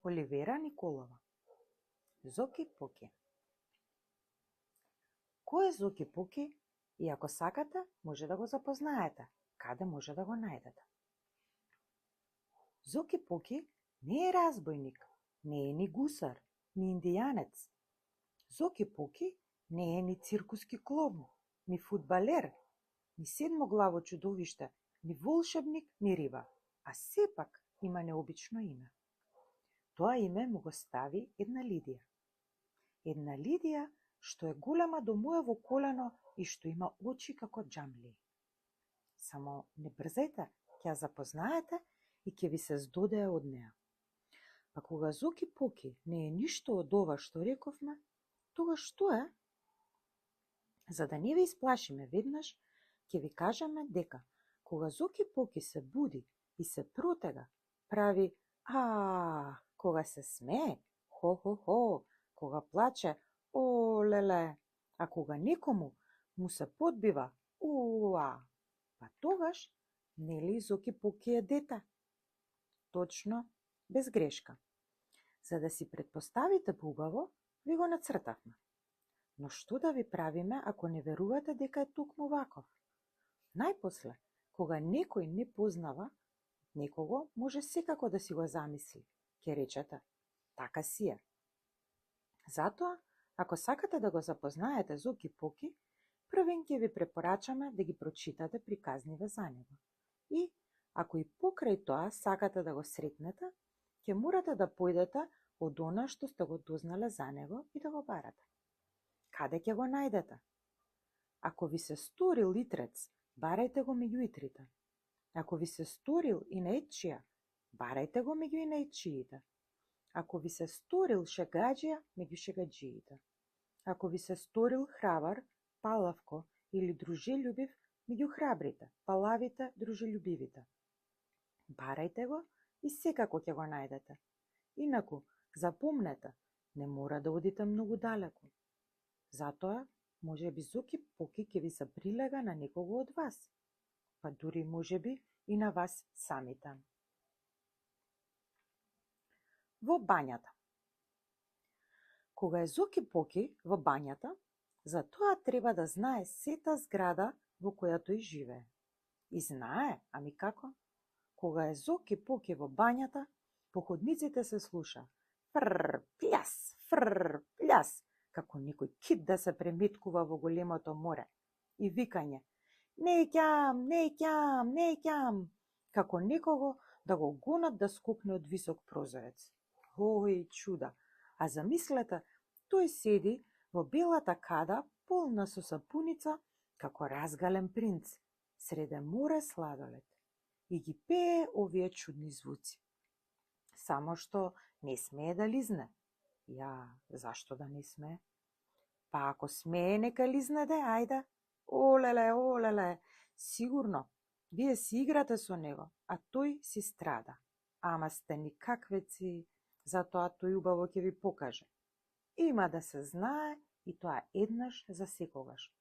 Оливера Николова. Зоки Поки. Кој е Зоки Поки и ако сакате, може да го запознаете. Каде може да го најдете? Зоки Поки не е разбойник, не е ни гусар, ни индијанец. Зоки Поки не е ни циркуски клоун, ни фудбалер, ни седмоглаво чудовиште, ни волшебник, ни риба, а сепак има необично име. Тоа име му го стави една Лидија. Една Лидија што е голема до моево колено и што има очи како џамлии. Само не брзајте, ќе ја запознаете и ќе ви се здодее од неа. А кога Зоки Поки не е ништо од ова што рековме, тогаш што е? За да не ви исплашиме веднаш, ќе ви кажеме дека кога Зоки Поки се буди и се протега, прави кога се смее, хо-хо-хо, кога плаче, о-леле, а кога некому му се подбива, уа, па тогаш, нели Зоки Поки е дете? Точно, без грешка. За да си предпоставите поубаво, ви го нацртавме. Но што да ви правиме ако не верувате дека е токму ваков? Најпосле, кога некој не познава некого, може секако да си го замисли. Ке речете, така си е. Затоа, ако сакате да го запознаете Зоки Поки, првен ќе ви препорачаме да ги прочитате приказниве за него. И, ако и покрај тоа сакате да го сретнете, ќе морате да појдете од она што сте го дознале за него и да го барате. Каде ќе го најдете? Ако ви се сторил итрец, барајте го меѓу итрите. Ако ви се сторил инаечија, барајте го меѓу инаечиите. Ако ви се сторил шегаџија, меѓу шегаџиите. Ако ви се сторил храбар, палавко или дружелюбив, меѓу храбрите, палавите, дружелюбивите. Барајте го и секако ќе го најдете. Инаку, запомнете, не мора да одите многу далеку. Затоа, може би Зоки Поки ќе ви заприлега на некого од вас, па дури може би и на вас самите. Во бањата. Кога е Зоки Поки во бањата, за тоа треба да знае сета зграда во која тој живее. И знае, ами како? Кога е Зоки Поки во бањата, по ходниците се слуша фр, пляс, како некој кит да се преметкува во големото море, и викање не ќам, како некого да го гонат да скокне од висок прозорец. Ој, чуда! А замислете, тој седи во белата када, полна со сапуница, како разгален принц, среде море сладолед, и ги пее овие чудни звуци. Само што не смее да лизне. Ја, зашто да не смее? Па ако смее, нека лизне де, ајде. Олеле, сигурно, вие си играте со него, а тој си страда. Ама сте никаквеци, затоа тој убаво ќе ви покаже. Има да се знае и тоа еднаш за секогаш.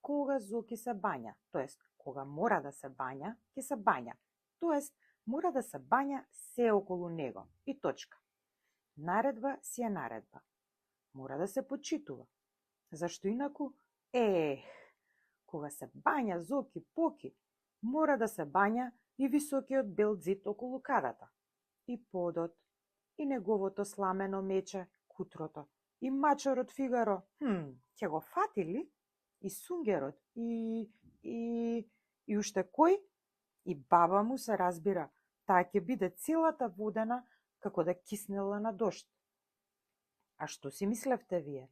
Кога Зоки се бања, тоест кога мора да се бања, ќе се бања. Тоест мора да се бања се околу него и точка. Наредба си е наредба. Мора да се почитува. Зашто инаку, кога се бања Зоки Поки, мора да се бања и високиот бел зид околу кадата, и подот, и неговото сламено мече, кутрото, и мачорот Фигаро, ќе го фати ли? И сунгерот, и уште кој? И баба му се разбира, таа ќе биде целата водена како да киснела на дожд. А што си мислевте вие?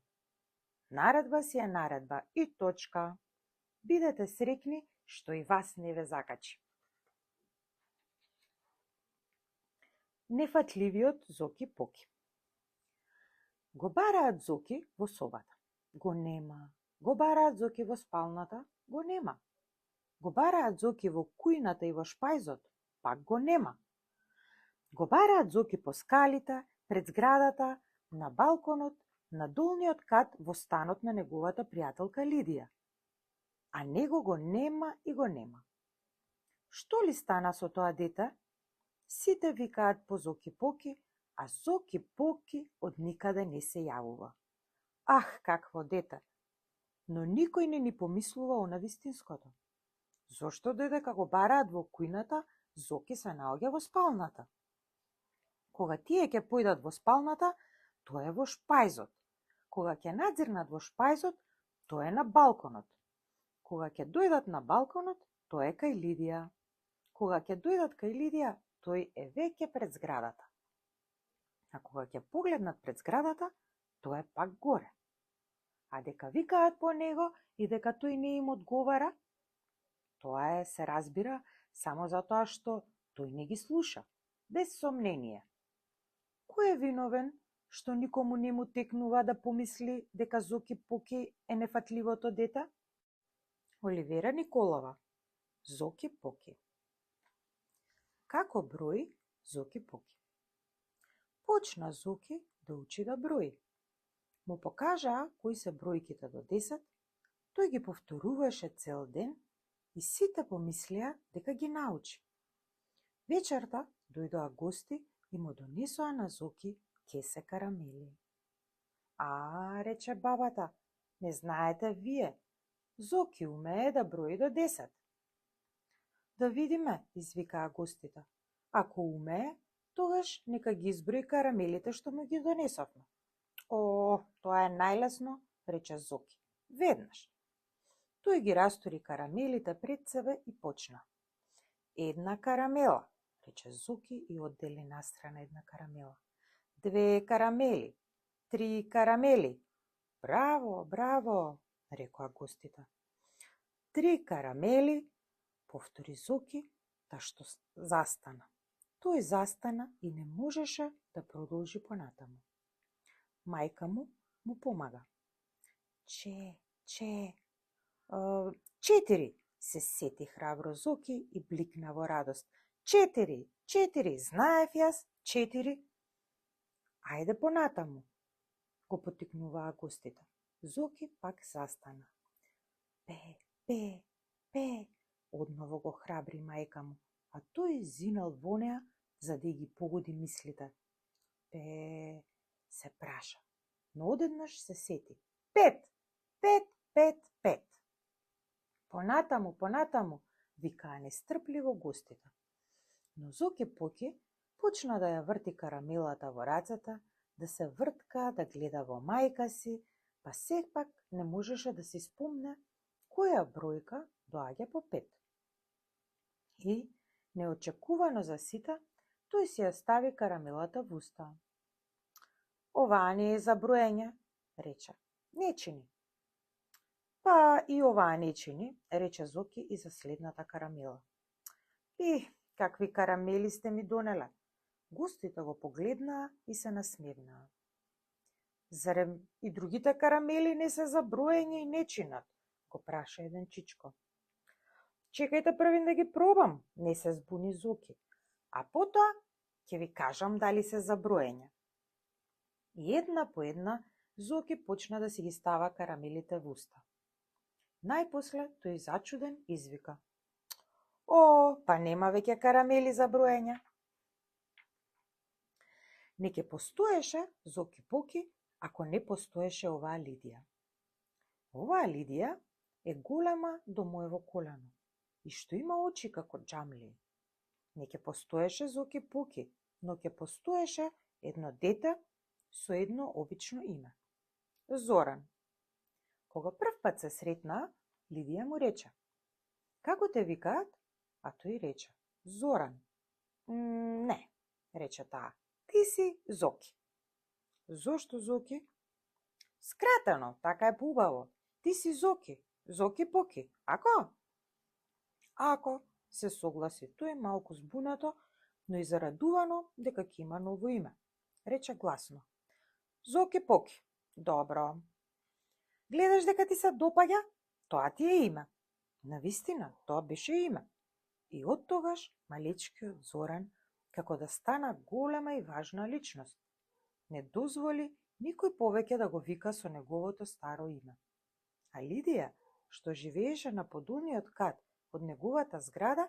Наредба си е наредба и точка. Бидете среќни што и вас не ве закачи. Нефатливиот Зоки Поки. Го бараат Зоки во собата. Го нема. Го бараат Зоки во спалната. Го нема. Го бараат Зоки во кујната и во шпајзот. Пак го нема. Го бараат Зоки по скалите, пред зградата, на балконот, на долниот кат во станот на неговата пријателка Лидија. А него го нема и го нема. Што ли стана со тоа дете? Сите викаат по Зоки Поки, а Зоки Поки од никаде не се јавува. Ах, какво дете! Но никој не ни помислува на вистинското. Зошто додека го бараат во кујната, Зоки се наоѓа во спалната? Кога тие ќе појдат во спалната, тој е во шпајзот. Кога ќе надзирнат во шпајзот, тој е на балконот. Кога ќе дојдат на балконот, тој е кај Лидија. Кога ќе дојдат кај Лидија, тој е веќе пред зградата. А кога ќе погледнат пред зградата, тој е пак горе. А дека викаат по него и дека тој не им одговара, тоа е, се разбира, само затоа што тој не ги слуша, без сомнение. Кој е виновен што никому не му текнува да помисли дека Зоки Поки е нефатливото дете? Оливера Николова, Зоки Поки. Како брои Зоки Поки? Почна Зоки да учи да брои. Му покажаа кои се бројките до 10, тој ги повторуваше цел ден и сите помислеа дека ги научи. Вечерта дојдоа гости и му донесоа на Зоки кесе карамели. А, рече бабата, не знаете вие, Зоки умее да брои до 10. Да видиме, извикаа гостите. Ако умее, тогаш нека ги изброи карамелите што му ги донесовме. О, тоа е најлесно, рече Зоки. Веднаш. Тој ги растури карамелите пред себе и почна. Една карамела, рече Зоки и оддели настрана една карамела. 2 карамели, 3 карамели. Браво, браво, рекоа гостите. 3 карамели, повтори Зоки, та што застана. Тој застана и не можеше да продолжи понатаму. Мајка му помага. 4, се сети храбро Зоки и бликна во радост. 4, знаев јас, 4. Ајде понатаму, го потикнуваа гостите. Зоки пак застана. 5, одново го храбри мајка му, а тој зинал во неа за да ги погоди мислите. Се праша, но одеднаш се сети. 5. Понатаму, викаа нестрпливо гостите. Но Зоки Поки почна да ја врти карамелата во рацата, да се вртка, да гледа во мајка си, па сепак не можеше да си спомне која бројка доаѓа по 5. И, неочекувано за сите, тој си ја стави карамелата во уста. Оваа не е за броење, рече. Не чини. Па и оваа не чини, рече Зоки и за следната карамела. И, какви карамели сте ми донела? Гостите го погледнаа и се насмевнаа. Зарем и другите карамели не се за броење и не чинат? Го праша еден чичко. Чекајте првин да ги пробам, не се збуни Зоки. А потоа ќе ви кажам дали се за броење. И една по една Зоки почна да си ги става карамелите во уста. Најпосле тој зачуден извика. О, па нема веќе карамели за броење. Не ќе постоеше Зоки Поки, ако не постоеше оваа Лидија. Оваа Лидија е голема до моево колено и што има очи како џамлии. Не ќе постоеше Зоки Поки, но ќе постоеше едно дете со едно обично име. Зоран. Кога првпат се сретнаа, Лидија му рече. Како те викаат? А тој рече. Зоран. Не, рече таа. Ти си Зоки. Зошто Зоки? Скратено, така е поубаво. Ти си Зоки. Зоки Поки. Ако? Ако, се согласи тој малку збунато, но и зарадувано дека ќе има ново име. Рече гласно. Зоки Поки. Добро. Гледаш дека ти се допаѓа? Тоа ти е име. Навистина, тоа беше име. И од тогаш малечкиот Зоран, како да стана голема и важна личност, не дозволи никој повеќе да го вика со неговото старо име. А Лидија, што живееше на подолниот кат од неговата зграда,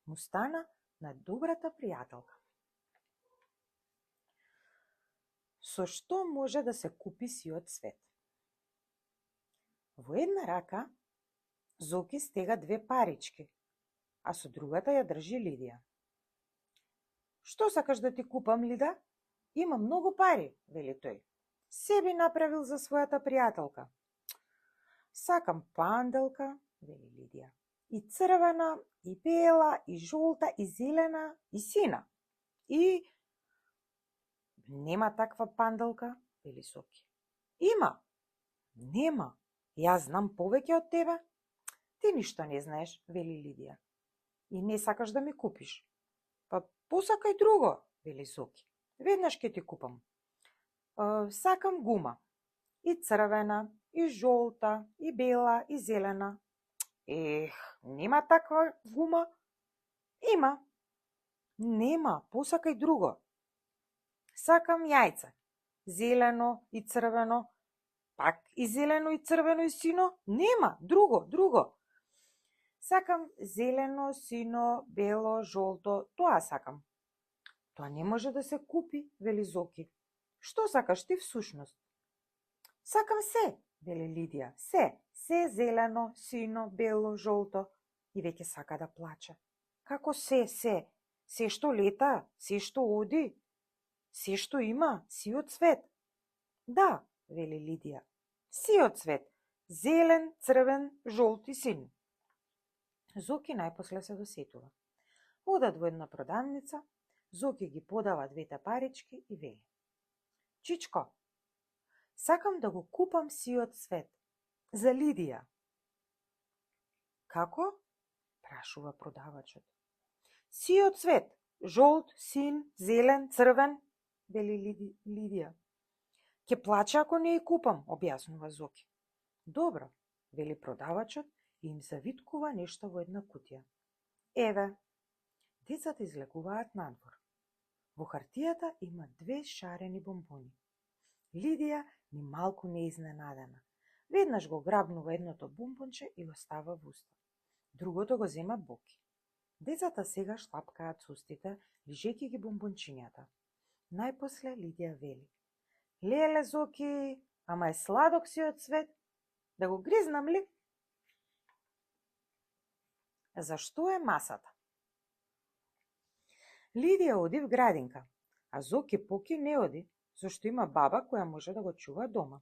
му стана најдобрата пријателка. Со што може да се купи сиот цвет? Во една рака Зоки стега 2 парички, а со другата ја држи Лидија. Што сакаш да ти купам, Лида? Има многу пари, вели тој. Се би направил за својата пријателка. Сакам панделка, вели Лидија. И црвена, и бела, и жолта, и зелена, и сина. И нема таква панделка, вели Зоки. Има. Нема. Јас знам повеќе од тебе. Ти ништо не знаеш, вели Лидија. И не сакаш да ми купиш. Па посакај друго, вели Зоки. Веднаш ќе ти купам. Сакам гума. И црвена, и жолта, и бела, и зелена. Нема таква гума? Има. Нема, посакај друго. Сакам јајце. Зелено и црвено. Пак и зелено и црвено и сино? Нема, друго. Сакам зелено, сино, бело, жолто, тоа сакам. Тоа не може да се купи, вели Зоки. Што сакаш ти всушност? Сакам се, вели Лидија. Се зелено, сино, бело, жолто. И веќе сака да плаче. Како се? Се што лета, се што оди, се што има, сиот цвет. Да, вели Лидија. Сиот цвет. Зелен, црвен, жолт и син. Зоки најпосле се досетува. Одат во една продавница, Зоки ги подава 2 парички и вели. Чичко, сакам да го купам сиот цвет. За Лидија. Како? Прашува продавачот. Сиот цвет. Жолт, син, зелен, црвен, вели Лидија. Ке плаче ако не ја купам, објаснува Зоки. Добро, вели продавачот и им завиткува нешто во една кутија. Еве, децата излегуваат надвор. Во хартијата има 2 шарени бомбони. Лидија ни малку не изненадена. Веднаш го грабнува едното бомбонче и го става во уста. Другото го зема Боки. Децата сега шлапкаат со устите, лижејќи ги бомбончињата. Најпосле Лидија вели. Леле, Зоки, ама е сладок сиот цвет. Да го гризнам ли? Зашто е масата? Лидија оди в градинка, а Зоки Поки не оди, зашто има баба која може да го чува дома.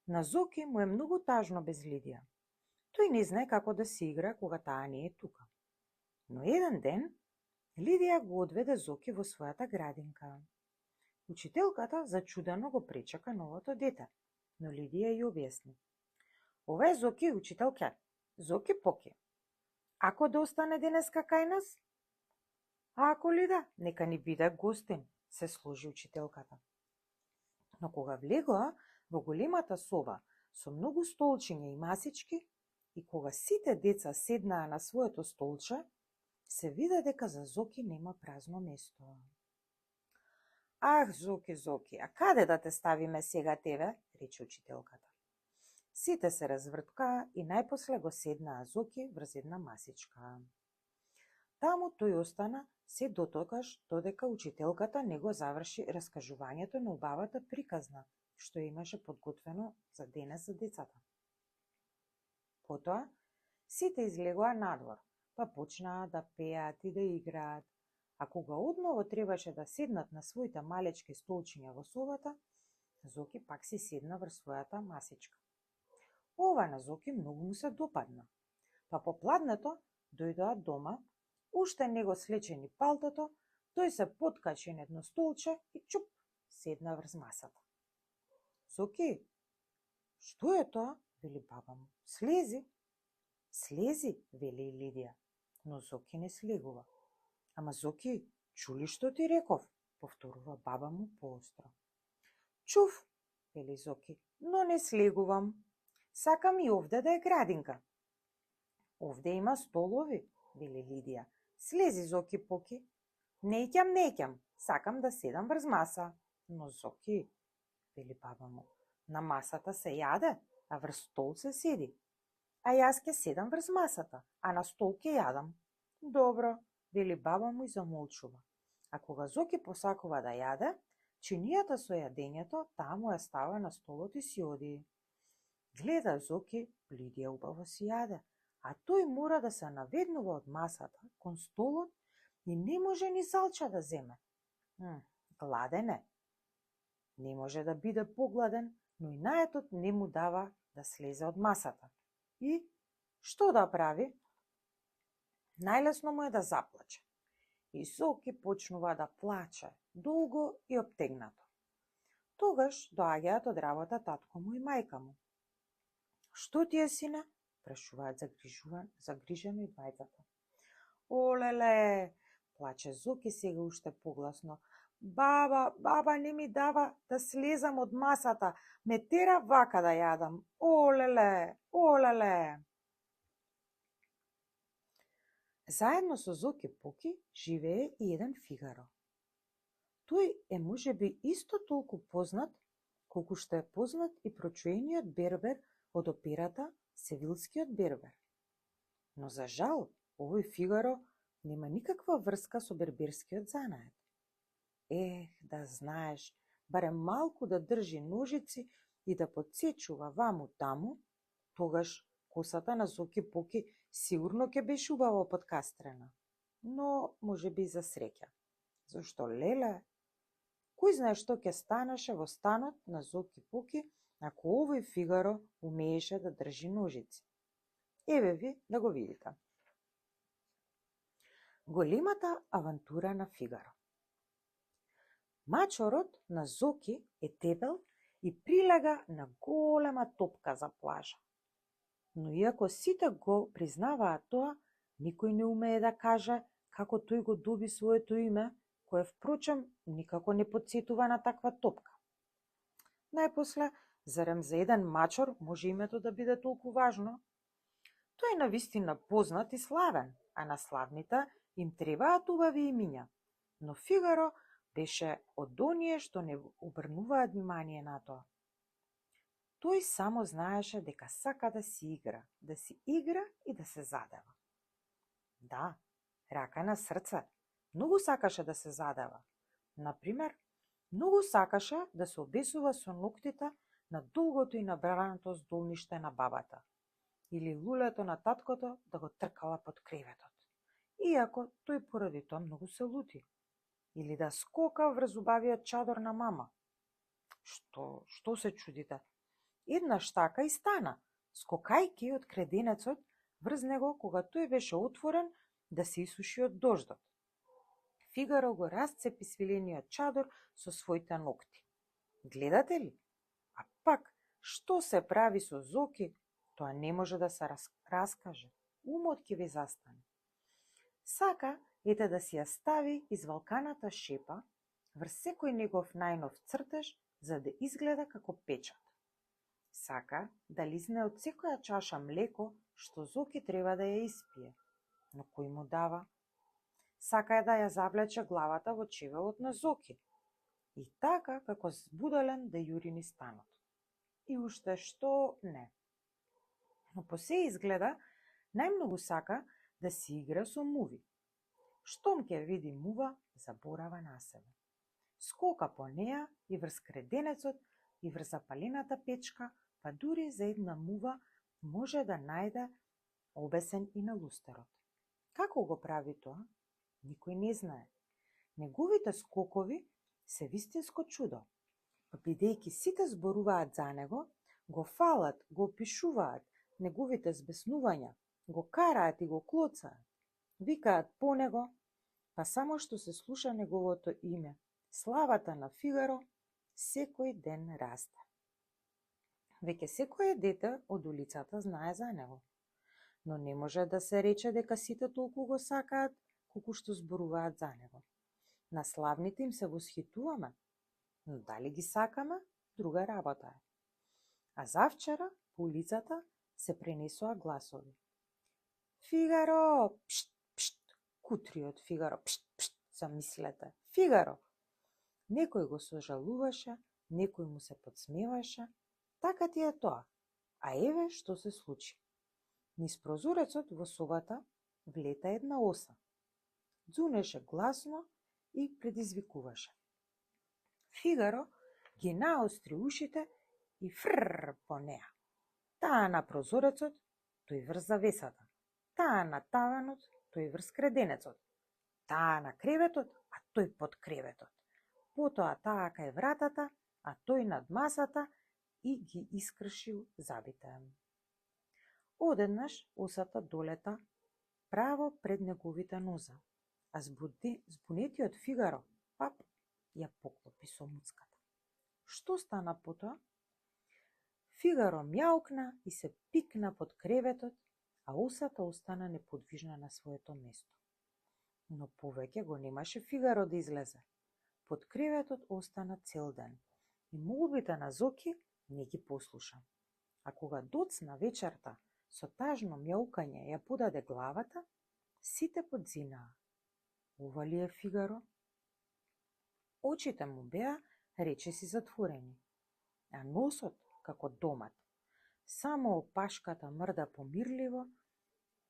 На Зоки му е многу тажно без Лидија. Тој не знае како да се игра кога таа не е тука. Но еден ден, Лидија го одведе Зоки во својата градинка. Учителката зачудено го пречака новото дете, но Лидија ја објасни. Ова е Зоки, учителке, Зоки Поки. Ако да остане денеска кај нас? Ако ли да, нека ни биде гостин, се сложи учителката. Но кога влегоа во големата соба со многу столчиња и масички, и кога сите деца седнаа на своето столче, се виде дека за Зоки нема празно место. Ах, Зоки, а каде да те ставиме сега тебе? Рече учителката. Сите се разврткаа и најпосле го седнаа Зоки врз една масичка. Таму тој остана се дотокаш додека учителката не го заврши раскажувањето на убавата приказна, што имаше подготвено за денес за децата. Потоа, сите излегоа надвор, па почнаа да пеат и да играат, а кога одново требаше да седнат на своите малечки столчиња во собата, Зоки пак си седна врз својата масичка. Ова на Зоки многу му се допадна, па по пладнето дојдоа дома, уште не го слечени палтото, тој се поткачи на едно столче и чуп, седна врз масата. Зоки, што е тоа? Вели баба му. Слези. Слези, вели и Лидија, но Зоки не слегува. Ама Зоки, чули што ти реков? Повторува баба му поостро. Чув, вели Зоки, но не слегувам. Сакам и овде да е градинка. Овде има столови, вели Лидија. Слези, Зоки Поки. Неќам, сакам да седам врз маса. Но Зоки, вели баба му, на масата се јаде, а врз стол се седи. А јас ќе седам врз масата, а на стол ќе јадам. Добро, вели баба му и замолчува. А кога Зоки посакува да јаде, Чинијата со јадењето, таа му ја става на столот и си оди. Гледа Зоки, Лидија убаво си јаде, а тој мора да се наведнува од масата кон столот и не може ни салча да земе. Гладен е. Не може да биде погладен, но и наетот не му дава да слезе од масата. И што да прави? Најлесно му е да заплаче. И Зоки почнува да плаче, долго и оптегнато. Тогаш доаѓаат од работа татко му и мајка му. Што ти е, сине? Прашуваат загрижено и двајцата. Олеле, плаче Зоки сега уште погласно. Баба не ми дава да слезам од масата, ме тера вака да јадам. Олеле. Заедно со Зоки Поки живее и еден Фигаро. Тој е можеби исто толку познат, колку што е познат и прочуениот бербер од операта Севилскиот бербер. Но за жал, овој Фигаро нема никаква врска со берберскиот занает. Да знаеш, барем малку да држи ножици и да подсечува ваму-таму, тогаш косата на Зоки Поки сигурно ќе беше убаво подкастрена. Но можеби за среќа. Зошто леле? Кој знае што ќе станеше во станот на Зоки Поки ако овој Фигаро умееше да држи ножици? Еве ви да го видите. Големата авантура на Фигаро. Мачорот на Зоки е дебел и прилега на голема топка за плажа. Но иако сите го признаваат тоа, никој не умее да каже како тој го доби своето име, кое впрочем никако не подсетува на таква топка. Најпосле, зарем за еден мачор може името да биде толку важно? Тој е навистина познат и славен, а на славните им требаат убави имиња. Но Фигаро беше од оние што не обрнуваат внимание на тоа. Тој само знаеше дека сака да си игра и да се задева. Да, рака на срце, многу сакаше да се задева. Например, многу сакаше да се обесува со ноктите на долгото и набраното здолниште на бабата, или лулето на таткото да го тркала под креветот, иако тој поради тоа многу се лути. Или да скока врз убавиот чадор на мама. Што се чудите? Еднаш така и стана, скокајки од креденецот врз него кога тој беше отворен да се исуши од дождот. Фигаро го расцепи свилениот чадор со своите ногти. Гледате ли? А пак, што се прави со Зоки, тоа не може да се раскаже. Умот ќе ви застане. Сака ете да си ја стави извалканата шепа врз секој негов најнов цртеж, за да изгледа како печат. Сака да лизне од секоја чаша млеко што Зоки треба да ја испие, но кој му дава? Сака е да ја завлече главата во чевелот на Зоки и така како збудален да јури низ станот. И уште што не. Но по се изгледа, најмногу сака да си игра со муви. Штом ќе види мува, заборава на себе. Скока по неа и врз креденецот и врз запалената печка, па дури за една мува може да најде обесен и на лустерот. Како го прави тоа? Никој не знае. Неговите скокови се вистинско чудо. Па бидејќи сите зборуваат за него, го фалат, го опишуваат неговите збеснувања, го караат и го клоцаат, викаат по него, па само што се слуша неговото име, славата на Фигаро секој ден расте. Веќе секое дете од улицата знае за него, но не може да се рече дека сите толку го сакаат колку што зборуваат за него. На славните им се восхитуваме, но дали ги сакаме, друга работа е. А завчера по улицата се пренесоа гласови. Фигаро, пшт, пшт, кутриот Фигаро, пшт, пшт, замислете, Фигаро. Некој го сожалуваше, некој му се подсмеваше, така ти е тоа. А еве што се случи. Низ прозорецот во собата влета една оса. Дзунеше гласно и предизвикуваше. Фигаро ги наостри ушите и фррр по неа. Таа на прозорецот, тој врз завесата. Таа на таванот, тој врз креденецот. Таа на креветот, а тој под креветот. Потоа таа кај вратата, а тој над масата и ги искршил забите. Одеднаш осата долета право пред неговите ноза, а збунетиот Фигаро, пап, ја поклопи со муцката. Што стана потоа? Фигаро мјаукна и се пикна под креветот, а осата остана неподвижна на своето место. Но повеќе го немаше Фигаро да излезе. Под креветот остана цел ден и молбите на Зоки не ги послуша. А кога доцна вечерта со тажно мјаукање ја подаде главата, сите подзинаа. Ова ли е Фигаро? Очите му беа речиси затворени, а носот како домат. Само опашката мрда помирливо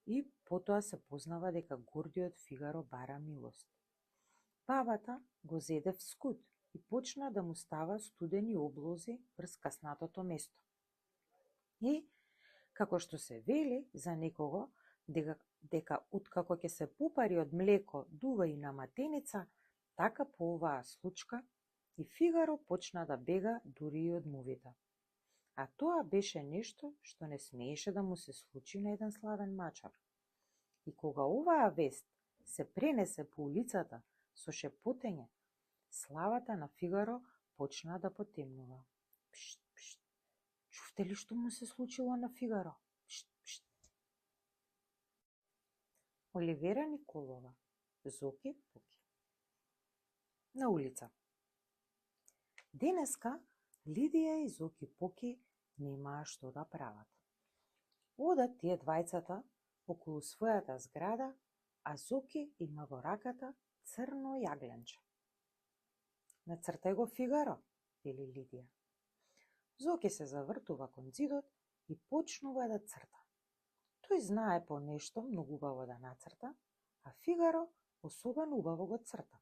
и потоа се познава дека гордиот Фигаро бара милост. Бабата го зеде вскут и почна да му става студени облози врз каснатото место. И, како што се вели за некого, дека откако ќе се попари од млеко, дува и на матеница, така по оваа случка и Фигаро почна да бега дури и од мувите. А тоа беше нешто што не смееше да му се случи на еден славен мачар. И кога оваа вест се пренесе по улицата со шепотење, славата на Фигаро почна да потемнува. Пшт, пшт. Чувте ли што му се случило на Фигаро? Пшт, пшт. Оливера Николова, Зоки Поки. На улица. Денеска Лидија и Зоки Поки немаа што да прават. Одат тие двајцата околу својата зграда, а Зоки има во раката црно јагленче. Нацртај го Фигаро, вели Лидија. Зоки се завртува кон зидот и почнува да црта. Тој знае по нешто многу убаво да нацрта, а Фигаро особено убаво го црта.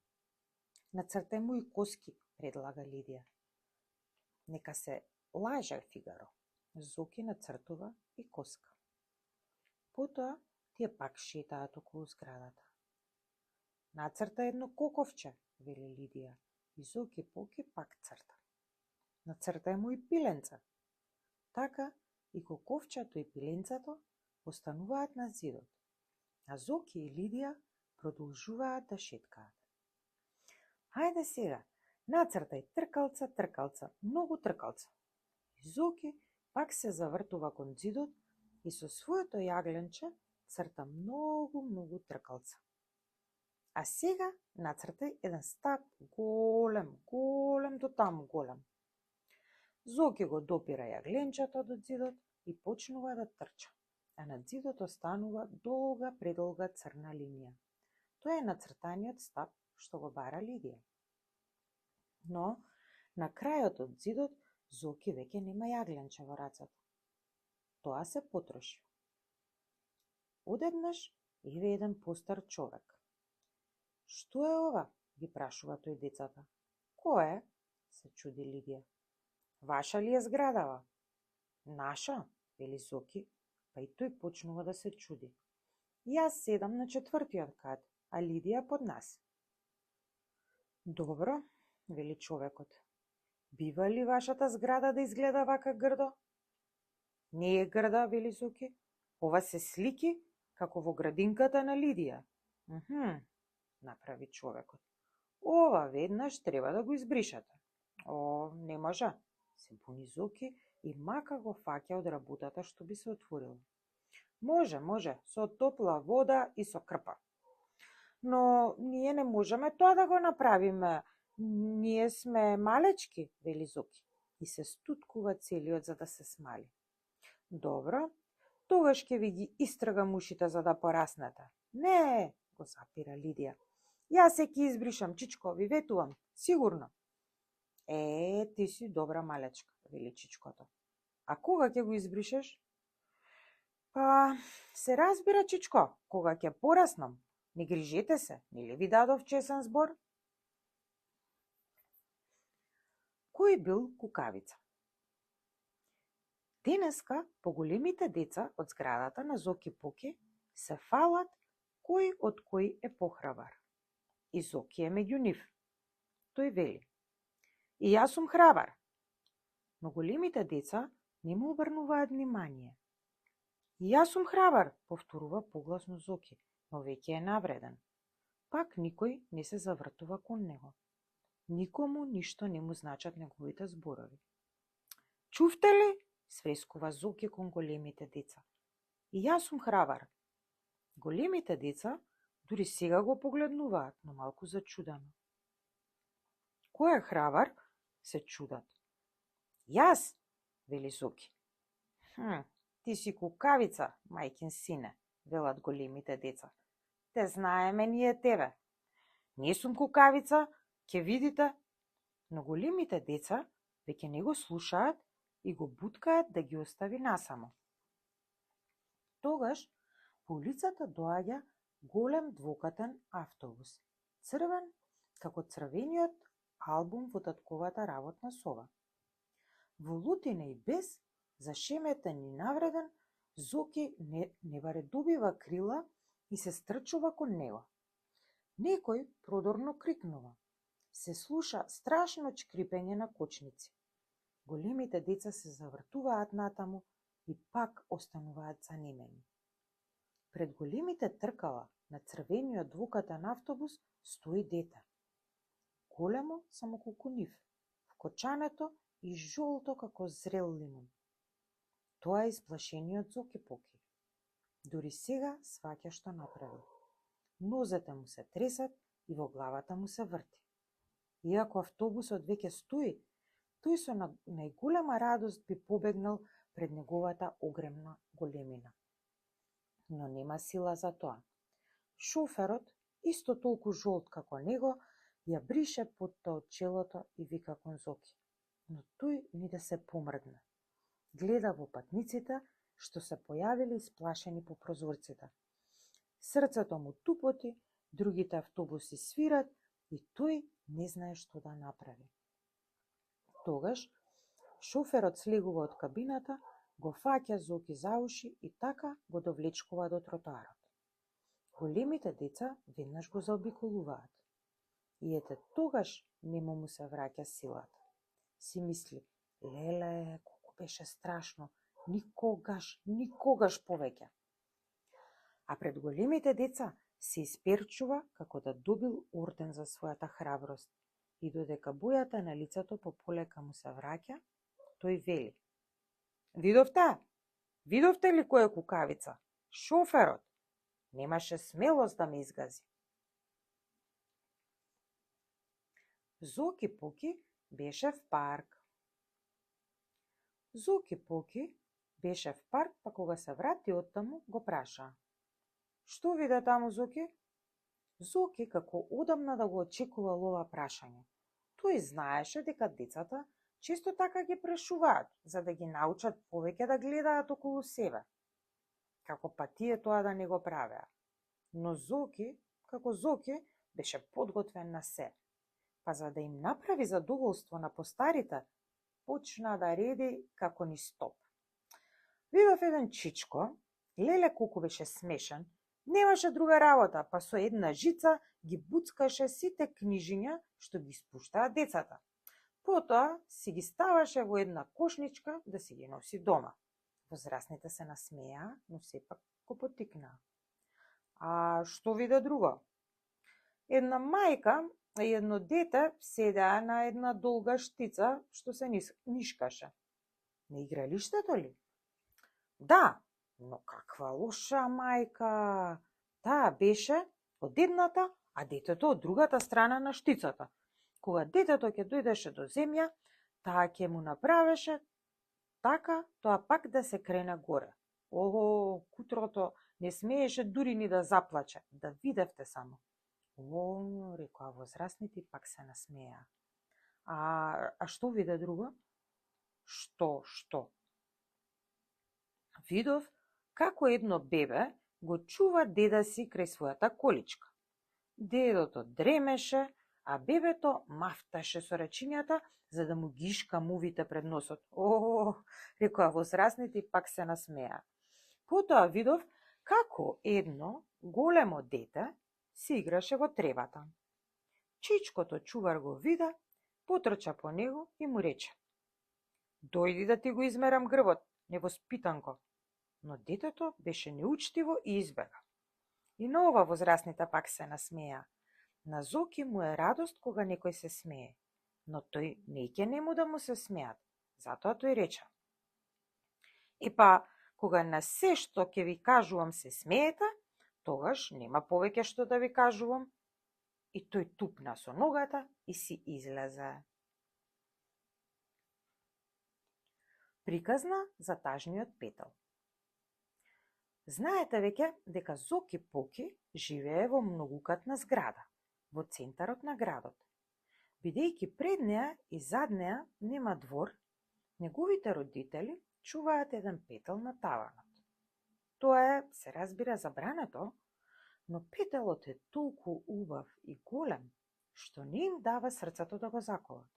Нацртај му и коски, предлага Лидија. Нека се лаже Фигаро. Зоки нацртува и коска. Потоа тие пак шетаат околу зградата. Нацрта едно коковче, вели Лидија, и Зоки Поки пак црта. Нацртај му и пиленце. Така и коковчето и пиленцето остануваат на зидот, а Зоки и Лидија продолжуваат да шеткаат. Хајде сега, нацртај тркалца, тркалца, многу тркалца. И Зоки пак се завртува кон зидот и со своето јагленче црта многу тркалца. А сега нацртај еден стап голем до таму голем. Зоки го допира јагленчето до зидот и почнува да трча, а над зидот останува предолга црна линија. Тоа е нацртаниот стап што го бара Лидија. Но на крајот од зидот Зоки веќе нема јагленче во рацете. Тоа се потроши. Одеднаш еве еден постар човек. Што е ова? Ги прашува тој децата. Кој е? Се чуди Лидија. Ваша ли е зградава? Наша, вели Зоки, па и тој почнува да се чуди. Јас седам на 4-тиот кат, а Лидија под нас. Добро, вели човекот. Бива ли вашата зграда да изгледа вака грдо? Не е грда, вели Зоки. Ова се слики како во градинката на Лидија. Направи човекот. Ова веднаш треба да го избришете. О, не може, се буни Зоки и мака го фаќа од работата што би се отворила. Може, со топла вода и со крпа. Но ние не можеме тоа да го направиме. Ние сме малечки, вели Зоки, и се стуткува целиот за да се смали. Добро, тогаш ќе ви ги истргам ушите за да пораснете. Не, го запира Лидија. Јас се ќе избришам, чичко, ви ветувам, сигурно. Ти си добра малечка, вели чичкото. А кога ќе го избришеш? Па, се разбира, чичко, кога ќе пораснам. Не грижете се, нели ви дадов чесен збор? Кој бил кукавица? Денеска поголемите деца од зградата на Зоки Поки се фалат кој од кој е похрабар. И Зоки е меѓу нив. Тој вели: и јас сум храбар. Но големите деца не му обрнуваат внимание. И јас сум храбар, повторува погласно Зоки, но веќе е навреден. Пак никој не се завртува кон него. Никому ништо не му значат неговите зборови. Чувте ли? Сврескува Зоки кон големите деца. И јас сум храбар. Големите деца дури сега го погледнуваат, но малку зачудено. Кој е храбар? Се чудат. Јас, вели Зоки. Ти си кукавица, мајкин сине, велат големите деца. Те знаеме ние тебе. Не сум кукавица, ќе видите. Но големите деца веќе не го слушаат и го буткаат да ги остави насамо. Тогаш по улицата доаѓа голем двокатен автобус, црвен како црвениот албум во татковата работна соба. Во лутина и бес, зашеметен и навреден, Зоки не баре добива крила и се стрчува кон него. Некој продорно крикнува. Се слуша страшно чкрипење на кочници. Големите деца се завртуваат натаму и пак остануваат занемени. Пред големите тркала на црвениот двукатен автобус стои дете. Големо само колку нив, вкочането и жолто како зрел лимун. Тоа е исплашениот Зоки Поки. Дури сега сваќа што направи. Нозете му се тресат и во главата му се врти. Иако автобусот веќе стои, тој со најголема радост би побегнал пред неговата огромна големина. Но нема сила за тоа. Шоферот, исто толку жолт како него, ја брише потта од челото и вика кон Зоки. Но тој ни да се помрдне. Гледа во патниците што се појавили исплашени по прозорците. Срцето му тупоти, другите автобуси свират и тој не знае што да направи. Тогаш шоферот слегува од кабината, го фаќа Зоки за уши и така го довлечкува до тротоарот. Големите деца веднаш го заобиколуваат. И ете тогаш нему му се враќа силата. Си мисли: леле, колку беше страшно, никогаш повеќе. А пред големите деца се исперчува како да добил орден за својата храброст и додека бојата на лицето пополека му се враќа, тој вели: Видовте ли кој е кукавица? Шоферот немаше смелост да ме изгази. Зоки Поки беше в парк. Зоки Поки беше в парк, па кога се врати оттаму, го праша: што виде таму, Зоки? Зоки како одамна да го очекувал ова прашање. Тој знаеше дека децата често така ги прешуваат, за да ги научат повеќе да гледаат околу себе. Како па тие тоа да не го правеа. Но Зоки, како Зоки, беше подготвен на се. Па за да им направи задоволство на постарите, почна да реди како ни стоп. Видов еден чичко, леле колку беше смешен, немаше друга работа, па со една жица ги буцкаше сите книжиња што ги спуштаа децата. Потоа си ги ставаше во една кошничка да си ги носи дома. Возрастните се насмеа, но сепак го поттикнаа. А што виде друго? Една мајка и едно дете седеа на една долга штица што се нишкаше. На игралиштето ли? Да, но каква лоша мајка! Таа беше од едната, а детето од другата страна на штицата. Кога детето ќе дојдеше до земја, таа ќе му направеше така, тоа пак да се крене горе. Ого, кутрото не смееше дури ни да заплаче, да видевте само. О, рекоа возрастните, пак се насмеа. А што виде друго? Што? Видов како едно бебе го чува деда си крај својата количка. Дедото дремеше, а бебето мафташе со рачињата за да му гишка мувите пред носот. О, рекоа возрасните и пак се насмеа. Потоа видов како едно големо дете се играше во тревата. Чичкото чувар го вида, потрча по него и му рече: "Дојди да ти го измерам грбот, невоспитанко." Но детето беше неучтиво и избега. И на ова возрасните пак се насмеа. На Зоки му е радост кога некој се смее, но тој не ќе нему да му се смеат. Затоа тој рече: "Епа, кога на се што ќе ви кажувам се смеете, тогаш нема повеќе што да ви кажувам." И тој тупна со ногата и си излезе. Приказна за тажниот петел. Знаете веќе дека Зоки Поки живее во многукатна зграда, во центарот на градот. Бидејќи пред неа и зад неа нема двор, неговите родители чуваат еден петел на таванот. Тоа е, се разбира, забрането, но петелот е толку убав и голем, што не им дава срцето да го заколат.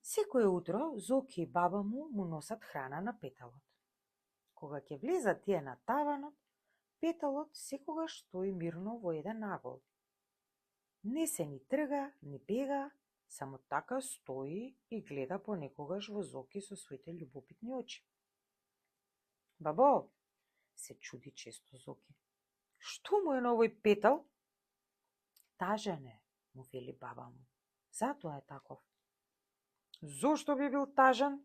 Секое утро Зоки и баба му носат храна на петелот. Кога ќе влезат тие на таванот, петелот секогаш стои мирно во еден агол. Не се ни трга, ни бега, само така стои и гледа понекогаш во Зоки со своите љубопитни очи. "Бабо," се чуди често Зоки, "што му е на овој петел?" "Тажен е," му вели баба му. "Затоа е таков." "Зошто би бил тажен?"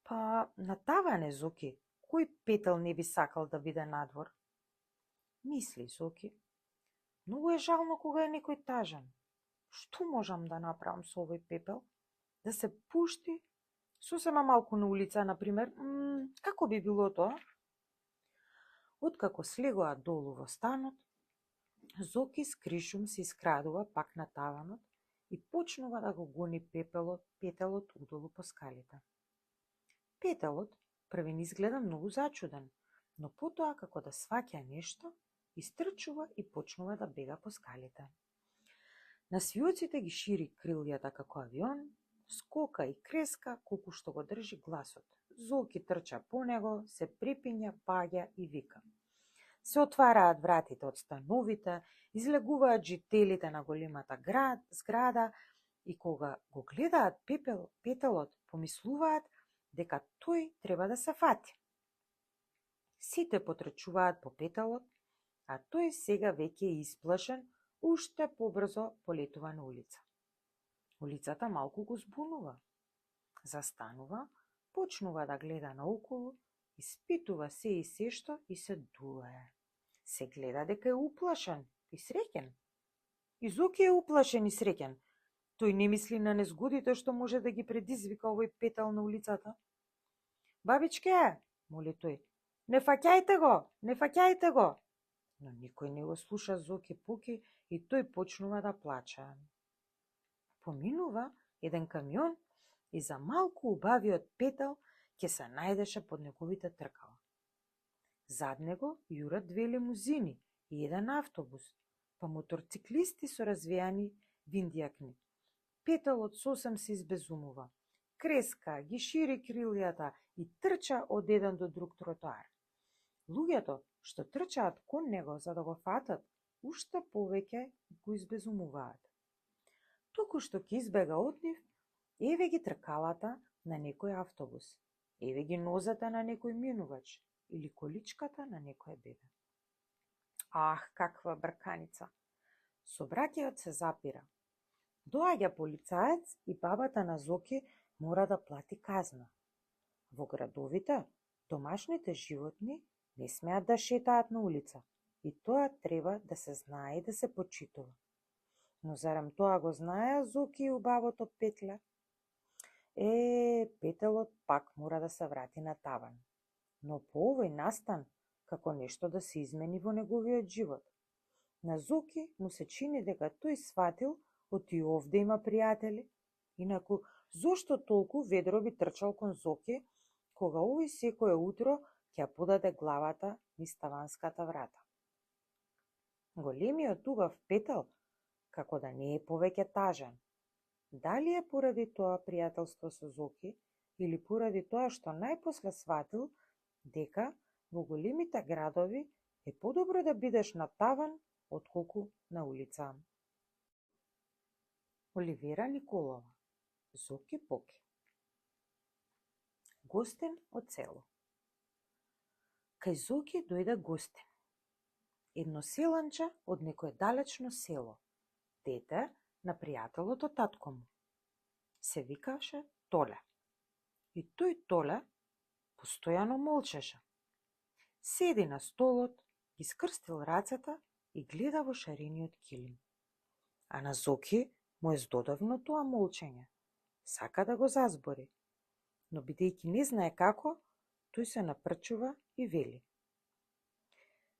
"Па, на таван е, Зоки. Кој петел не би сакал да биде надвор?" Мисли Зоки. "Многу е жално кога е некој тажен. Што можам да направам со овој пепел? Да се пушти сосема малку на улица, например. Како би било тоа?" Откако слегоа долу во станот, Зоки скришум се искрадува пак на таванот и почнува да го гони петелот удолу по скалите. Петелот првен изгледа многу зачуден, но потоа како да сваќа нешто, истрчува и почнува да бега по скалите. На свиоците ги шири крилјата како авион, скока и креска колку што го држи гласот. Зоки трча по него, се препиња, паѓа и вика. Се отвараат вратите од становите, излегуваат жителите на големата зграда и кога го гледаат петелот, помислуваат дека тој треба да се фати. Сите потрчуваат по петелот, а тој сега веќе е исплашен, уште побрзо полетува на улица. Улицата малку го збунува. Застанува, почнува да гледа наоколу, испитува се и се што и се дуе. Се гледа дека е уплашен и среќен. И Зоки е уплашен и среќен. Тој не мисли на незгодите што може да ги предизвика овој петел на улицата. "Бабичке," моли тој, "не фаќајте го, не фаќајте го." Но никој не го слуша Зоки Поки и тој почнува да плаче. Поминува еден камион и за малку убавиот петел ќе се најдеше под неговите тркала. Зад него јурат две лимузини и еден автобус, па моторциклисти со развејани виндијакни. Петелот сосем се избезумува. Креска, ги шири крилјата и трча од еден до друг тротоар. Луѓето што трчаат кон него за да го фатат, уште повеќе го избезумуваат. Току што ќе избега од нив, еве ги тркалата на некој автобус, еве ги нозете на некој минувач или количката на некој бебе. Ах, каква брканица! Собраќајот се запира. Доаѓа полицаец и бабата на Зоки мора да плати казна. Во градовите, домашните животни не смеат да шетаат на улица и тоа треба да се знае и да се почитува. Но зарем тоа го знаеа Зоки и убавото петле? Петелот пак мора да се врати на таван. Но по овој настан, како нешто да се измени во неговиот живот. На Зоки му се чини дека тој сватил оти и овде има пријатели. Инаку, зошто толку ведро би трчал кон Зоки, кога овој секое утро ќе подаде главата низ таванската врата? Големиот убав петел како да не е повеќе тажен. Дали е поради тоа пријателство со Зоки или поради тоа што најпосле сватил дека во големите градови е подобро да бидеш на таван отколку на улица. Оливера Николова, Зоки Поки. Гостин од село. Кај Зоки дојде гостин. Едно селанче од некое далечно село, дете на пријателот од татко му. Се викаше Толе. И тој Толе постојано молчеше. Седи на столот, ги скрстил рацете и гледа во шарениот килим. А на Зоки му е здодевно тоа молчење. Сака да го зазбори, но бидејќи не знае како, тој се напрчува и вели: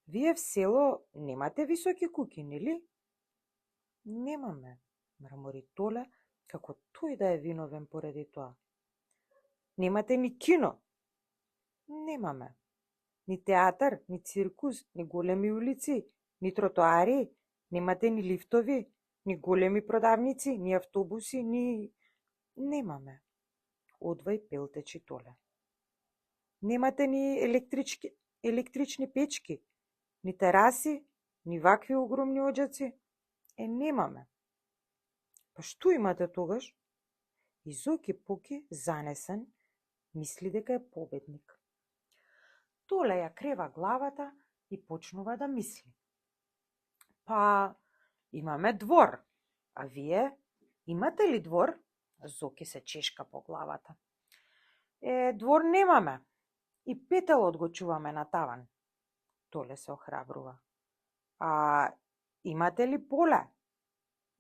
Вие в село немате високи куќи, нели? Немаме, мрмори Толе, како тој да е виновен поради тоа. Немате ни кино? Немаме. Ни театар, ни циркус, ни големи улици, ни тротоари, немате ни лифтови, ни големи продавници, ни автобуси, ни... Немаме. Одвај пелтечи Толе. Немате ни електрични печки, ни тераси, ни вакви огромни оџаци. Немаме. Па што имате тогаш? И Зоки Поки, занесен, мисли дека е победник. Толе ја крева главата и почнува да мисли. Па, имаме двор, а вие имате ли двор? Зоки се чешка по главата. Двор немаме. И петелот го чуваме на таван. Толе се охрабрува. А имате ли поле?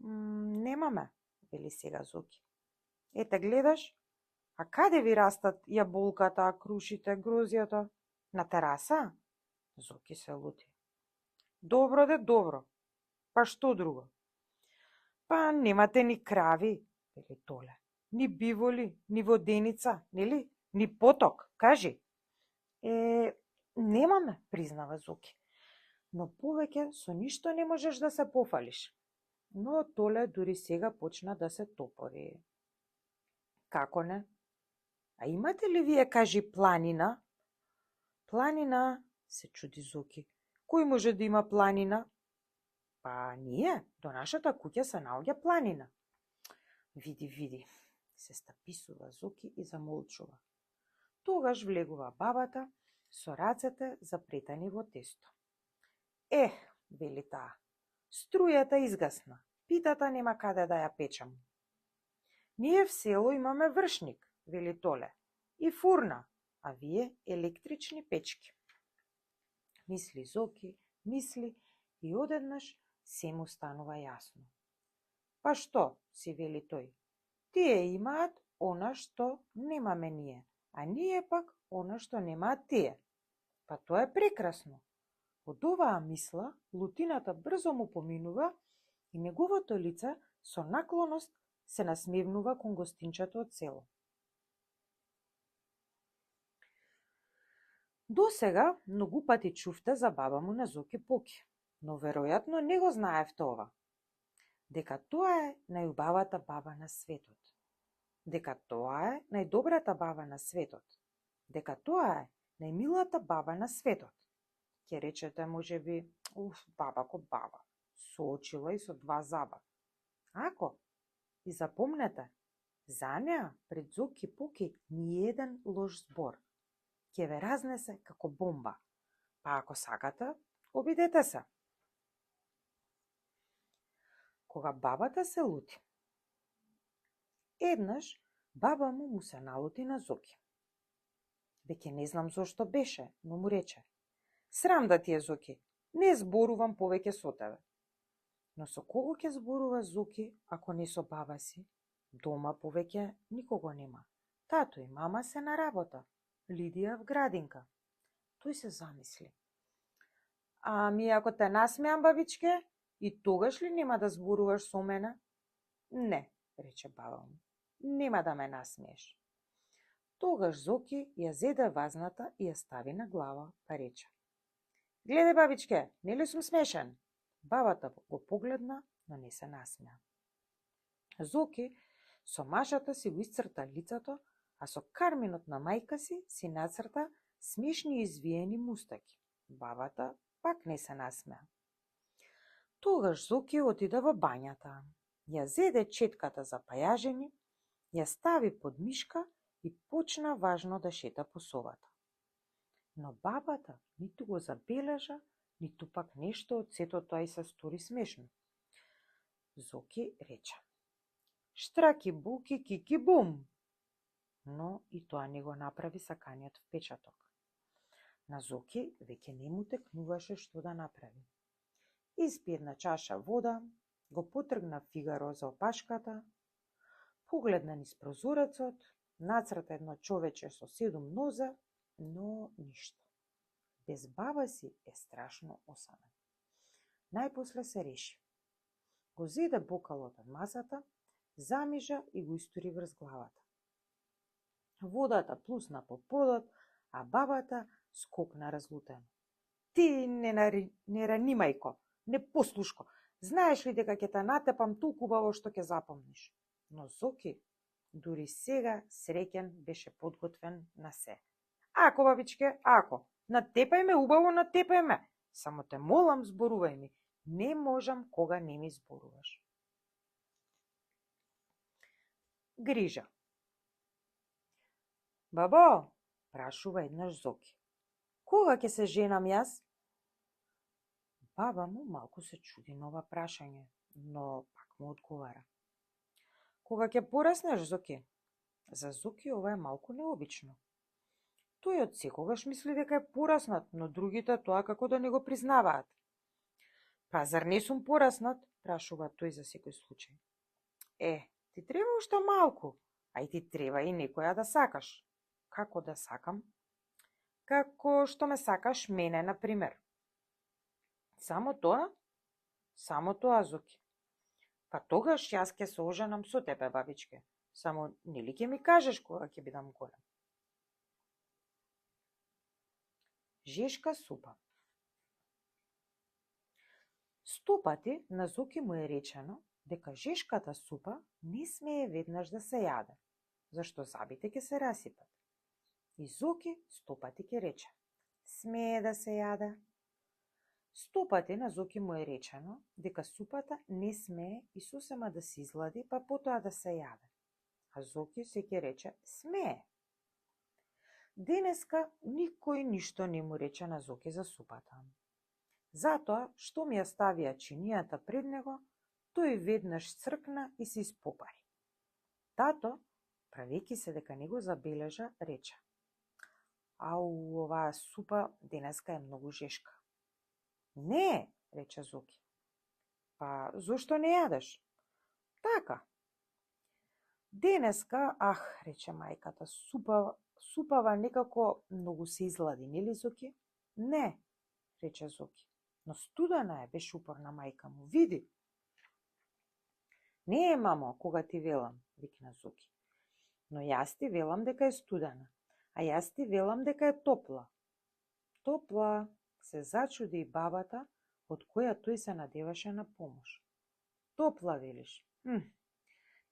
Немаме, вели сега Зоки. Ете гледаш, а каде ви растат јаболката, крушите, грозјата? На тераса? Зоки се лути. Добро де, добро. Па што друго? Па немате ни крави, вели Толе. Ни биволи, ни воденица, нели? Ни поток, кажи. Немаме, признава Зоки. Но повеќе со ништо не можеш да се пофалиш. Но Толе дури сега почна да се топори. Како не? А имате ли вие, кажи, планина? Планина, се чуди Зоки. Кој може да има планина? Па ние, до нашата куќа се наоѓа планина. Види, се стаписува Зоки и замолчува. Тогаш влегува бабата со рацете запретани во тесто. Вели таа, струјата изгасна, питата нема каде да ја печам. Ние в село имаме вршник, вели Толе, и фурна, а вие електрични печки. Мисли Зоки, мисли и одеднаш се му станува јасно. Па што, си вели тој, тие имаат она што немаме ние, а ние пак она што немаат тие. Па тоа е прекрасно. Од оваа мисла, лутината брзо му поминува и неговото лице со наклоност се насмевнува кон гостинчето од село. До сега многу пати чувте за баба му на Зоки Поки, но веројатно не го знаевте ова. Дека тоа е најубавата баба на светот. Дека тоа е најдобрата баба на светот. Дека тоа е најмилата баба на светот. Ќе речете можеби, баба ко баба, со очила и со два заба. Ако, и запомнете, за неа пред Зоки Поки ни еден лош збор ќе ве разнесе како бомба. Па ако сакате, обидете се. Кога бабата се лути. Еднаш баба му се налути на Зоки. Веќе не знам зошто беше, но му рече: Срам да ти е, Зоки, не зборувам повеќе со тебе. Но со кого ќе зборува Зоки, ако не со баба си? Дома повеќе никого нема. Тато и мама се на работа. Лидија в градинка. Тој се замисли. Ами ако те насмеам, бабичке, и тогаш ли нема да зборуваш со мене? Не, рече баба му. Нема да ме насмееш. Тогаш Зоки ја зеде вазната и ја стави на глава, па рече: Гледај, бабичке, нели сум смешен? Бабата го погледна, но не се насмеа. Зоки со машата си го исцрта лицето, а со карминот на мајка си нацрта смешни извиени мустаки. Бабата пак не се насмеа. Тогаш Зоки отиде во бањата. Ја зеде четката за пајажење, ја стави под мишка и почна важно да шета по собата. Но бабата ниту го забележа, ниту пак нешто од сето тоа и се стори смешно. Зоки рече: "Штраки буки кики бум", но и тоа не го направи саканиот впечаток. На Зоки веќе не му текнуваше што да направи. Испи една чаша вода, го потргна фигаро за опашката, погледна низ прозорецот, нацрта едно човече со 7 нозе, но ништо. Без баба си е страшно осамен. Најпосле се реши. Го зеде бокалот од масата, замижа и го истури врз главата. Водата плусна по подот, а бабата скокна разлутено. "Ти не ранимајко, непослушко, знаеш ли дека ќе те натепам толку убаво што ќе запомниш?" Но Зоки, дури сега среќен, беше подготвен на се. "Ако, бабичке, ако, натепај ме убаво, натепај ме. Само те молам, зборувај ми. Не можам кога не ми зборуваш." Грижа. "Бабо," прашува еднаш Зоки, "кога ќе се женам јас?" Баба му малку се чуди на ова прашање, но пак му одговара: "Кога ќе пораснеш, Зоки?" За Зоки ова е малку необично. Тој од секогаш мисли дека е пораснат, но другите тоа како да не го признаваат. "Па зар не сум пораснат?" прашува тој за секој случај. Ти треба уште малку, а и ти треба и некоја да сакаш." "Како да сакам?" "Како што ме сакаш мене, на пример." "Само тоа?" "Само тоа, Зоки." "Па тогаш јас ќе се оженам со тебе, бабичке. Само нели ќе ми кажеш кога ќе бидам голем?" Жешка супа. Стопати на Зоки му е речено дека жешката супа не смее веднаш да се јаде, зашто забите ќе се расипат. И Зоки стопати ќе рече: "Смее да се јаде." Стопати на Зоки му е речено дека супата не смее и сосема да се излади, па потоа да се јаде. А Зоки се ќе рече: "Смее." Денеска никој ништо не му рече на Зоки за супата. Затоа, што ми ја ставија чинијата пред него, тој веднаш цркна и се испопари. Тато, правејќи се дека не го забележа, рече: "Ау, оваа супа денеска е многу жешка." "Не," рече Зоки. "Па, зошто не јадеш?" "Така." "Денеска, рече мајката, супава некако многу се излади, нели, Зоки?" "Не," рече Зоки. "Но студена е," беше упорна мајка му. "Види." "Не е, мамо, кога ти велам," викна Зоки. "Но јас ти велам дека е студена, а јас ти велам дека е топла." "Топла," се зачуди и бабата, од која тој се надеваше на помош. "Топла, велиш?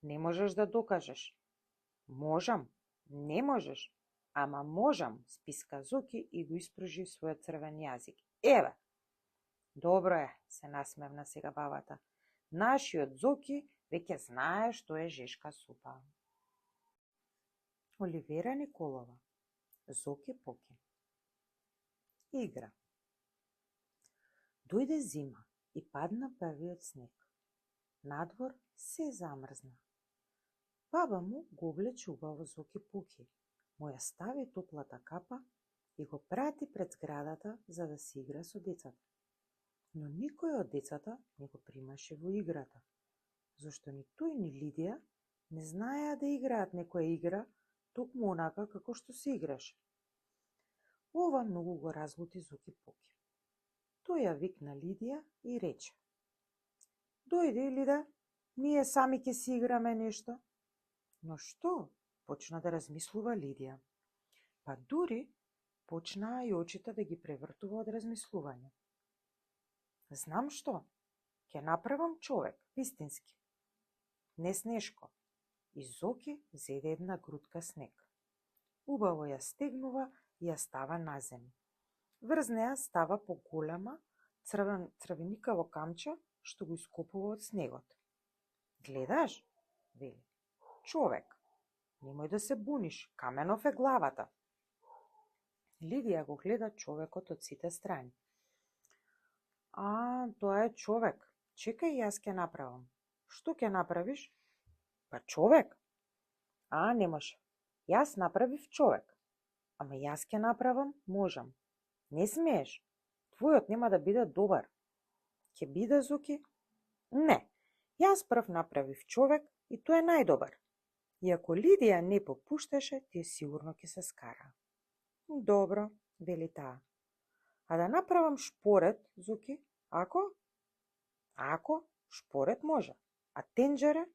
Не можеш да докажеш." "Можам, не можеш, ама можам," списка Зоки и го испружи својот црвен јазик. "Еве." "Добро е," се насмевна сега бабата. "Нашиот Зоки веќе знае што е жешка супа." Оливера Николова. Зоки Поки. Игра. Дојде зима и падна првиот снег. Надвор се замрзна. Баба му го облече убаво Зоки Поки, му ја стави топлата капа и го прати пред зградата за да се игра со децата. Но никој од децата не го примаше во играта, зашто ни тој ни Лидија не знаеа да играат некоја игра, токму онака како што се играше. Ова многу го разлути Зоки Поки. Тој ја викна Лидија и рече: "Дојди, Лида, ние сами ќе си играме нешто." "Но што?" почна да размислува Лидија. Па дури почнаа и очите да ги превртува од размислување. "Знам што," ќе направам човек, вистински. Не снешко. И Зоки зеде една грудка снег. Убаво ја стегнува и ја става на земја. Врз неа става поголема црвеникаво камче што го ископува од снегот. Гледаш, вели, човек, немој да се буниш, каменов е главата. Лидија го гледа човекот од сите страни. Тоа е човек. Чекај, јас ќе направам. Што ќе направиш? Па човек. Не може. Јас направив човек. Ама јас ќе направам, можам. Не смееш. Твојот нема да биде добар. Ќе биде, Зоки? Не. Јас прв направив човек и тој е најдобар. И ако Лидија не попушташе, тие сигурно ќе се скараа. Добро, вели таа. А да направам шпоред, Зоки, ако? Ако, шпоред може. А тенџере?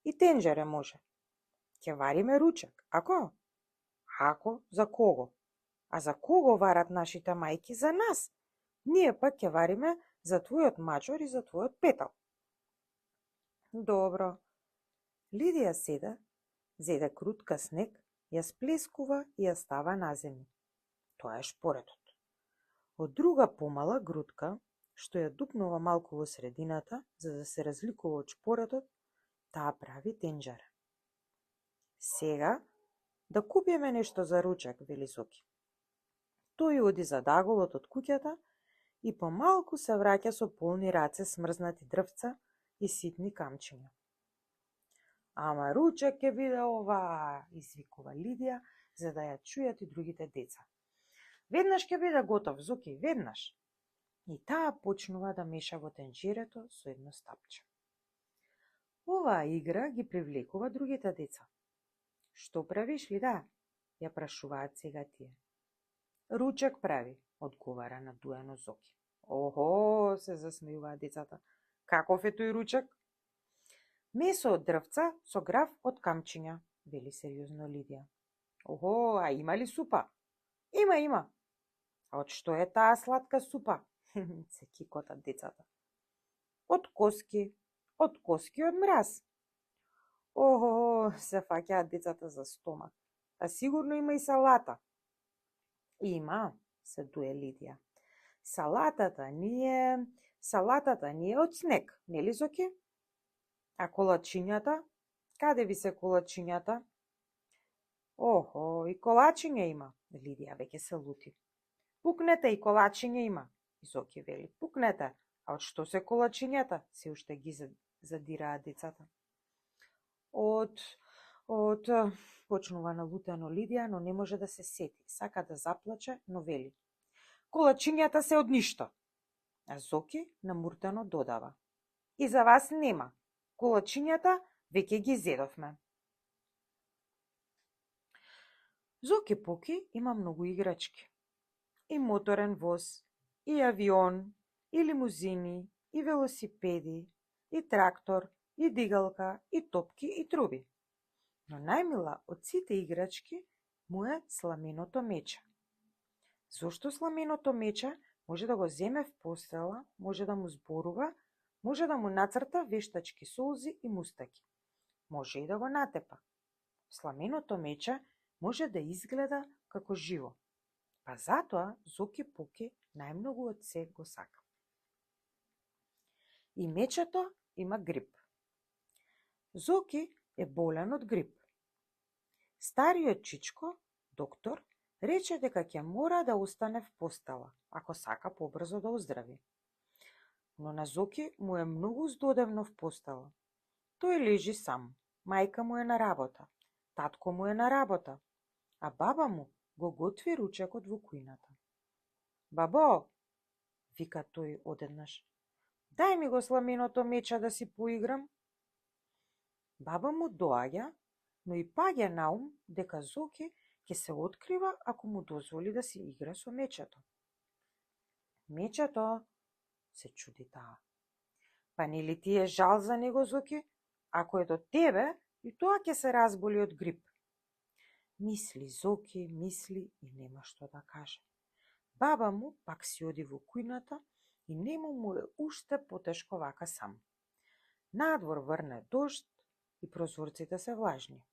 И тенџере може. Ќе вариме ручек, ако? Ако, за кого? А за кого варат нашите мајки? За нас. Ние пак ќе вариме за твојот мачор и за твојот петал. Добро. Лидија зеде крутка снег, ја сплескува и ја става на земја. Тоа е шпоредот. Од друга помала грудка, што ја дупнува малку во средината, за да се разликува од шпоредот, таа прави тенџера. Сега да купиме нешто за ручек, вели Зоки. Тој оди за даголот од куќата и помалку се враќа со полни раце смрзнати дрвца и ситни камчиња. Ама ручек ќе биде ова, извикува Лидија, за да ја чујат и другите деца. Веднаш ќе биде готов, Зоки, веднаш. И таа почнува да меша во тенџерето со едно стапче. Оваа игра ги привлекува другите деца. Што правиш ли, да? Ја прашуваат сега тие. Ручек прави, одговара надуено Зоки. Охо, се засмеуваат децата. Каков е тој ручек? Месо од дрвца со граф од камчиња, вели сериозно Лидија. Охо, а има ли супа? Има. А од што е таа сладка супа? Се кикотат децата. Од коски од мраз. Охо, се фаќаат децата за стомак. А сигурно има и салата. Има, се дуе Лидија. Салатата ни е од снег, нели Зоки? А колачињата? Каде ви се колачињата? Охо, и колачиња има, Лидија веќе се лути. Пукнете, и колачиња има, Зоки вели. Пукнете, а од што се колачињата? Се уште ги задираат децата. Почнува налутено Лидија, но не може да се сети. Сака да заплаче, но вели. Колачињата се од ништо. А Зоки намуртено додава. И за вас нема. Колачињата веќе ги зедовме. Зоки Поки има многу играчки. И моторен воз, и авион, и лимузини, и велосипеди, и трактор, и дигалка, и топки, и труби. Но најмила од сите играчки му е сламеното мече. Зошто сламеното мече? Може да го земе в постела, може да му зборува, може да му нацрта вештачки солзи и мустаки. Може и да го натепа. Сламеното мече може да изгледа како живо. Па затоа Зоки Поки најмногу од се го сака. И мечето има грип. Зоки е болен од грип. Стариот чичко, доктор, рече дека ќе мора да остане в постела, ако сака побрзо да оздрави. Но на Зоки му е многу здодевно в постела. Тој лежи сам, мајка му е на работа, татко му е на работа, а баба му го готви ручекот во кујната. Бабо, вика тој одеднаш, дај ми го сламеното мече да си поиграм. Баба му доаѓа, но и паѓа на ум дека Зоки ќе се открива ако му дозволи да си игра со мечето. Мечето, се чуди таа. Па нели ти е жал за него, Зоки? Ако е до тебе, и тоа ќе се разболи од грип. Мисли Зоки, мисли и нема што да каже. Баба му пак си оди во кујната и нему му е уште потешко вака сам. Надвор врне дожд и прозорците се влажни.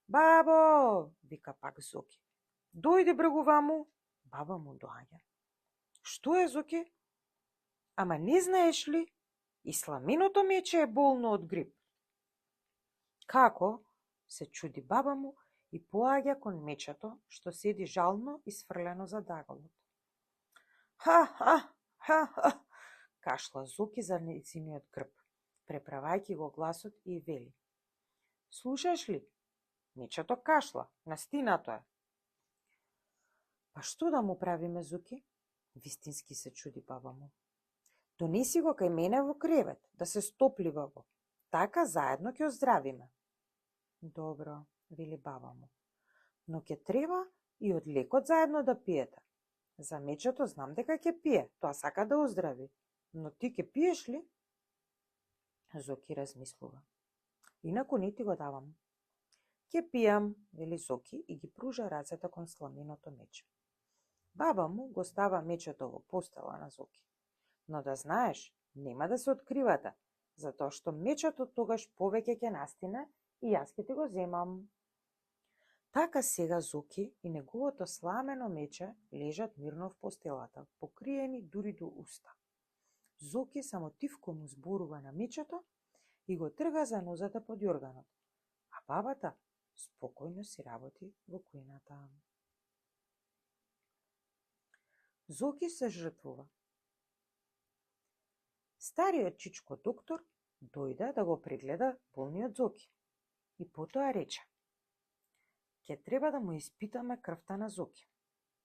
Бабо, вика пак Зоки. Дојди бргу ваму. Баба му доаѓа. Што е, Зоки? Ама не знаеш ли? И сламеното мече е болно од грип. Како? Се чуди баба му и поаѓа кон мечето, што седи жално и сфрлено за дагалот. Ха, кашла Зоки за нејзиниот грб, преправајќи го гласот и вели. Слушаш ли? Мечето кашла, настинато е. Па што да му правиме, Зоки? Вистински се чуди баба му. Донеси го кај мене во кревет, да се стопли во го. Така заедно ќе оздравиме. Добро, вели баба му. Но ќе треба и од лекот заедно да пиете. За мечето знам дека ќе пие, тоа сака да оздрави. Но ти ќе пиеш ли? Зоки размислува. Инаку не ти го давам. Ќе пијам, вели Зоки и ги пружа рацете кон сламеното мече. Баба му го става мечето во постела на Зоки. Но да знаеш, нема да се откривате, затоа што мечето тогаш повеќе ќе настине и јас ќе ти го земам. Така сега Зоки и неговото сламено мече лежат мирно в постелата, покриени дури до уста. Зоки само тивко му зборува на мечето и го трга за нозете под јорганот, а бабата спокојно си работи во кујната. Зоки се жртвува. Стариот чичко доктор дојде да го прегледа болниот Зоки и потоа рече: ќе треба да му испитаме крвта на Зоки,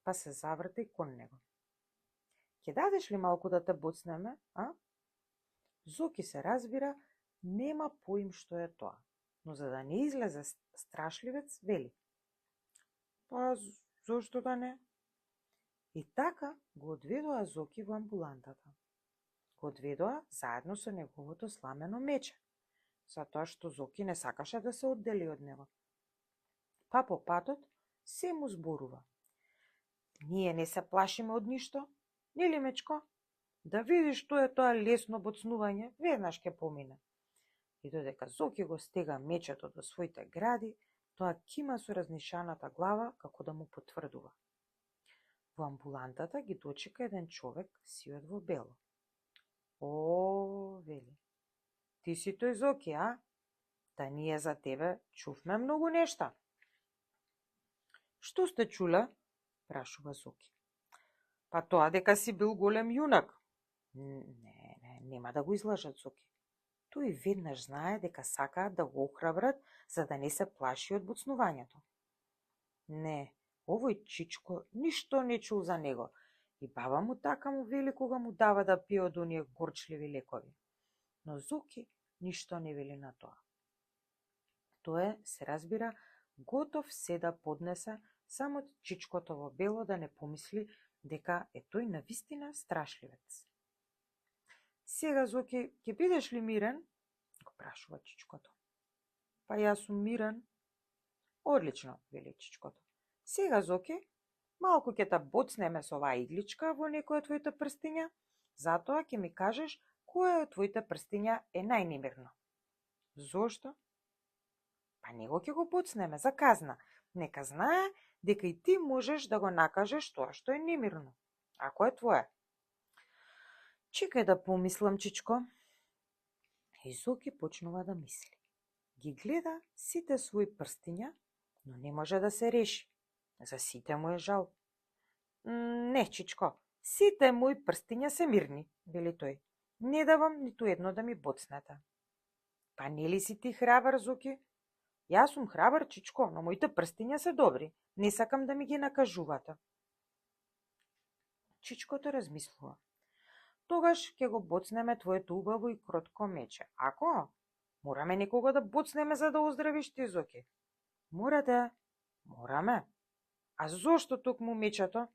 па се заврте кон него. Ќе дадеш ли малку да те боцнеме, а? Зоки се разбира, нема поим што е тоа, но за да не излезе страшливец, вели: па, зошто да не? И така го одведоа Зоки во амбулантата. Го одведоа заедно со неговото сламено мече, затоа што Зоки не сакаше да се оддели од него. Па по патот се му зборува. Ние не се плашиме од ништо, нели мечко? Да видиш што е тоа лесно боцнување, веднаш ќе помине. И додека Зоки го стега мечето до своите гради, тоа кима со разнишаната глава како да му потврдува. Во амбулантата ги дочека еден човек сиот во бело. О, вели, ти си тој Зоки, а? Та ние за тебе чувме многу нешта. Што сте чуле? Прашува Зоки. Па тоа дека си бил голем јунак. Нема да го излажат Зоки. Тој веднаш знае дека сакаат да го охрабрат за да не се плаши од боцнувањето. Не, овој чичко ништо не чул за него и баба му така му вели кога му дава да пие од оние горчливи лекови. Но Зоки ништо не вели на тоа. Тоа се разбира, готов се да поднесе, само чичкото во бело да не помисли дека е тој навистина страшливец. Сега, Зоки, ќе бидеш ли мирен? Го прашува чичкото. Па јас сум мирен. Одлично, вели чичкото. Сега, Зоки, малку ќе те боцнеме со оваа игличка во некој од твоите прстиња, затоа ќе ми кажеш кој од твоите прстиња е најнемирно. Зошто? Па него ќе го боцнеме за казна. Нека знае дека и ти можеш да го накажеш тоа што е немирно, ако е твое. Чекај да помислам, чичко. И Зоки почнува да мисли. Ги гледа сите своји прстиња, но не може да се реши. За сите му е жал. Не, чичко, сите мои прстиња се мирни, вели тој. Не давам ниту едно да ми боцнете. Па нели си ти храбар, Зоки? Јас сум храбар, чичко, но моите прстиња се добри. Не сакам да ми ги накажувате. Чичкото размислува. Тогаш ќе го боцнеме твоето убаво и кротко мече. Ако? Мораме некого да боцнеме за да оздравиш ти, Зоки. Морате? Мораме. А зошто токму мечето?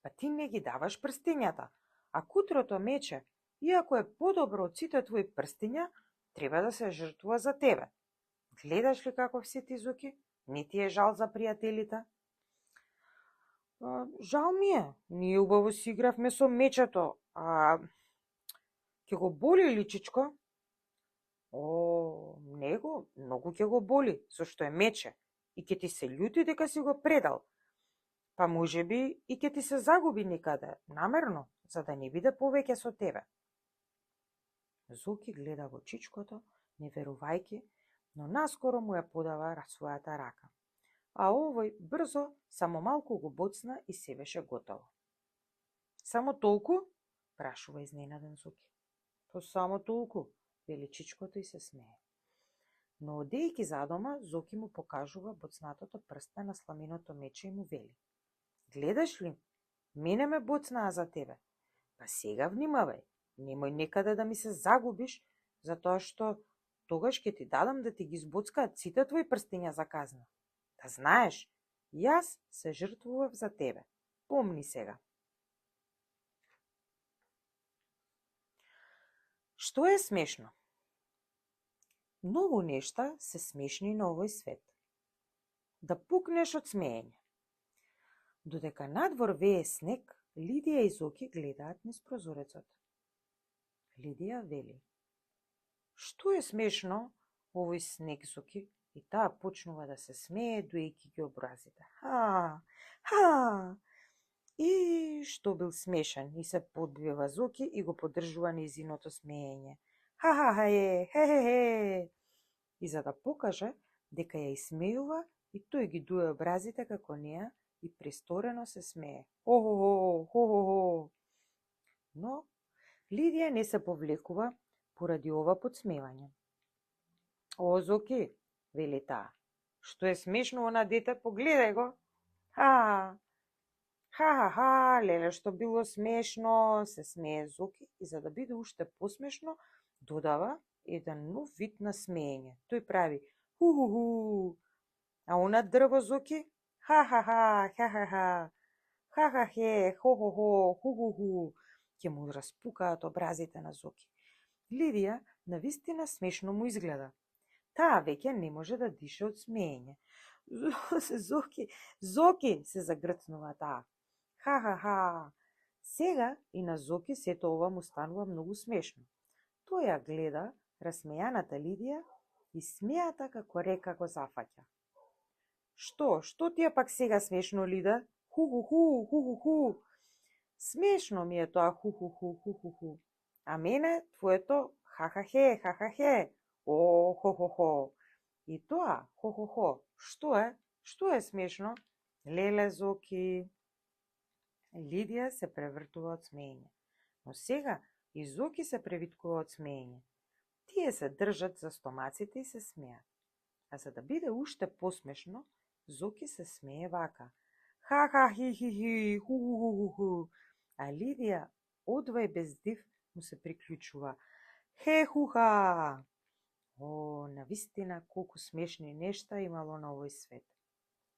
Па ти не ги даваш прстињата, а кутрото мече, иако е подобро од сите твои прстиња, треба да се жртвува за тебе. Гледаш ли каков си ти, Зоки? Не ти е жал за пријателите? Жал ми е, ние убаво си игравме со мечето, а ќе го боли ли, чичко? О, него многу ќе го боли, зашто е мече и ќе ти се љути дека си го предал. Па можеби и ќе ти се загуби никаде, намерно, за да не биде повеќе со тебе. Зоки гледа во чичкото, не верувајќи, но наскоро му ја подава својата рака. А овој брзо само малку го боцна и се беше готово. Само толку? Прашува изненаден Зоки. Па само толку, вели чичкото и се смее. Но одејќи за дома, Зоки му покажува боцнатото прсте на сламеното мече и му вели: Гледаш ли? Мене ме боцнаа за тебе. Па сега внимавај, немој некаде да ми се загубиш, затоа што тогаш ќе ти дадам да ти ги збоцкаат сите твои прстења за казна. Да знаеш, јас се жртвував за тебе. Помни сега. Што е смешно? Многу нешта се смешни на овој свет. Да пукнеш од смеење. Додека надвор вее снег, Лидија и Зоки гледаат низ прозорецот. Лидија вели: Што е смешно овој снег, Зоки? И таа почнува да се смее, дуејќи ги образите. Ха! И што бил смешен, и се подбива Зоки и го поддржува нејзиното смеење. Хе. И за да покаже дека ја исмејува, и тој ги дуе образите како неа и престорено се смее. Хо. Но Лидија не се повлекува поради ова подсмевање. О, Зоки, вели таа, што е смешно она дете, погледај го. Ха, леле, што било смешно, се смее Зоки и за да биде уште посмешно, додава еден нов вид на смеење. Тој прави ху. А она дрво, Зоки, ха, хо, ху. Ќе му распукаат образите на Зоки. Лидија навистина смешно му изгледа. Таа веќе не може да дише од смеење. Зоки, се загрцнува таа. Ха. Сега и на Зоки сето ова му станува многу смешно. Тој ја гледа разсмејаната Лидија и смејата како река го зафаќа. Што ти е пак сега смешно, Лида? Ху. Смешно ми е тоа ху. А мене твоето ха-ха-хе. О, хо. И тоа хо. Што е смешно? Леле, Зоки. Лидија се превртува од смеење. Но сега и Зоки се превиткува од смеење. Тие се држат за стомаците и се смеат. А за да биде уште посмешно, Зоки се смее вака. Хи, ху. А Лидија одва и без див му се приклучува. Хе-хуха! О, навистина колку смешни нешта имало на овој свет.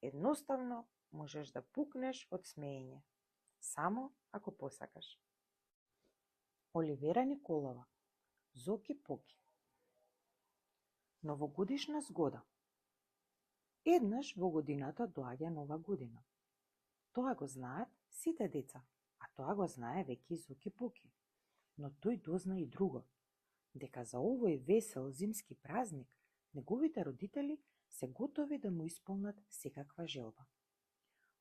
Едноставно можеш да пукнеш од смеење. Само ако посакаш. Оливера Николова. Зоки Поки. Новогодишна згода. Еднаш во годината доаѓа нова година. Тоа го знаат сите деца, а тоа го знае веќе и Зоки Поки. Но тој дозна и друго, дека за овој весел зимски празник неговите родители се готови да му исполнат секаква желба.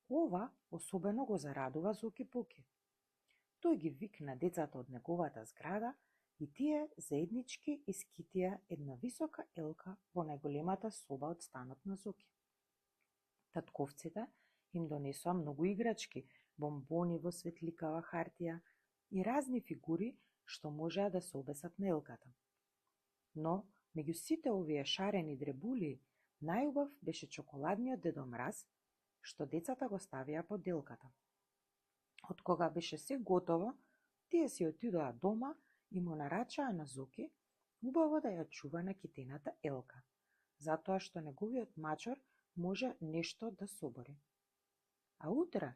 Ова особено го зарадува Зоки Поки. Тој ги викна децата од неговата зграда и тие заеднички искитија една висока елка во најголемата соба од станот на Зоки. Татковците им донесоа многу играчки, бомбони во светликава хартија и разни фигури што можеа да се обесат на елката. Но, меѓу сите овие шарени дребулии, најубав беше чоколадниот Дедо Мраз, што децата го ставија под елката. Од кога беше се готово, тие си отидоа дома и му нарачаа на Зоки убаво да ја чува на китената елка, затоа што неговиот мачор може нешто да собори. А утре,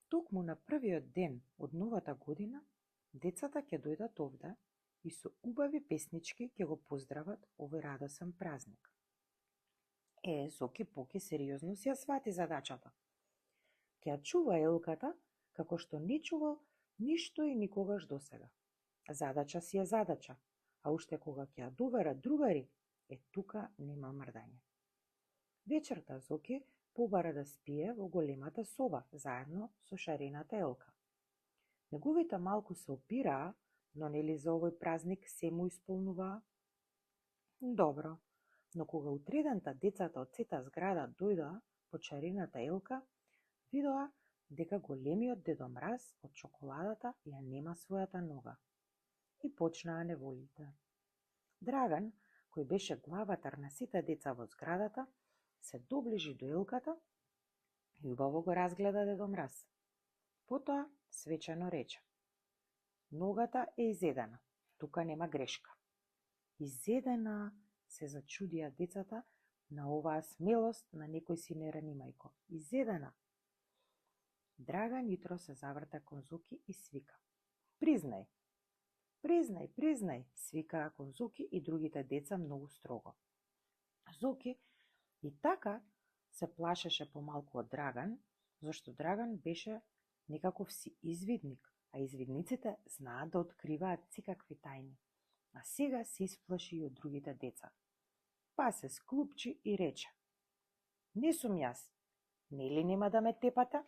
токму на првиот ден од новата година, децата ќе дојдат овде и со убави песнички ќе го поздрават овој радосен празник. Зоки Поки сериозно си ја свати задачата. Ќе ја чува елката, како што не чувал ништо и никогаш досега. Задача си е задача, а уште кога ќе ја доверат другари, тука нема мрдање. Вечерта Зоки побара да спие во големата соба, заедно со шарената елка. Неговите малку се опираа, но нели за овој празник се му исполнуваа? Добро, но кога утредента децата од сета зграда дојдоа по шарената елка, видоа дека големиот Дедо Мраз од чоколадата ја нема својата нога. И почнаа неволите. Драган, кој беше главатар на сите деца во зградата, се доближи до елката и убаво го разгледа Дедо Мраз. Потоа свечено рече: ногата е изедена, тука нема грешка. Изедена, се зачудија децата на оваа смелост на некој си нерани мајко. Изедена. Драган јутро се заврта кон Зоки и свика: признај! Признај, признај, свикаа кон Зоки и другите деца многу строго. Зоки и така се плашеше помалку од Драган, зашто Драган беше некаков си извидник, а извидниците знаат да откриваат секакви тајни. А сега се исплаши и од другите деца. Па се склупчи и рече: не сум јас, нели нема да ме тепате?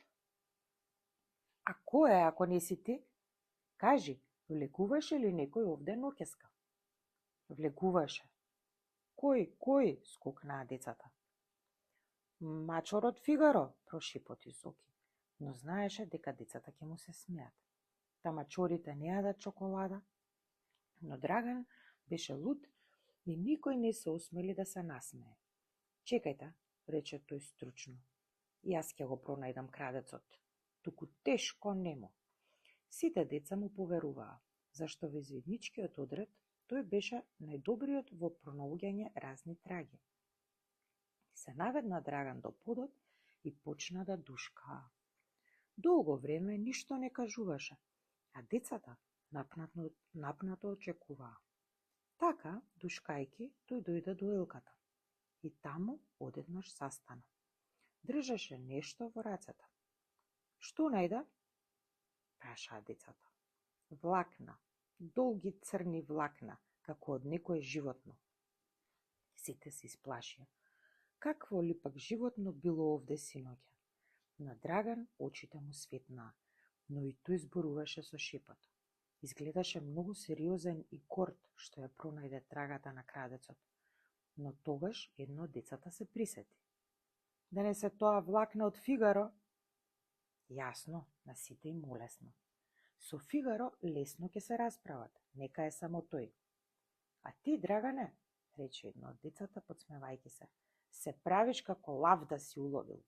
А кој е ако не си ти? Кажи, влекуваше ли некој овде ноќеска? Влекуваше. Кој? Скокнаа децата. Мачорот Фигаро, прошепоти Зоки, но знаеше дека децата ќе му се смеат. Та мачорите не јадат чоколада. Но Драган беше луд и никој не се осмели да се насмее. Чекајте, рече тој стручно. Јас ќе го пронајдам крадецот. Туку тешко нему. Сите деца му поверуваа, зашто во извидничкиот одред тој беше најдобриот во пронаоѓање разни траги. Се наведна Драган до подот и почна да душкаа. Долго време ништо не кажуваше, а децата напнато очекуваа. Така, душкајки, тој дојде до елката и таму одеднаш застана. Држеше нешто во рацете. Што најде? Прашаа децата. Влакна, долги црни влакна, како од некое животно. Сите се исплашија. Какво ли пак животно било овде синоќа? На Драган очите му светнаа, но и тој зборуваше со шепот. Изгледаше многу сериозен и горд што ја пронајде трагата на крадецот. Но тогаш едно од децата се присети. Да не се тоа влакна од Фигаро? Јасно, на сите им улесно. Со Фигаро лесно ќе се расправат, нека е само тој. А ти, Драгане, рече едно од децата подсмевајќи се правиш како лав да си уловил.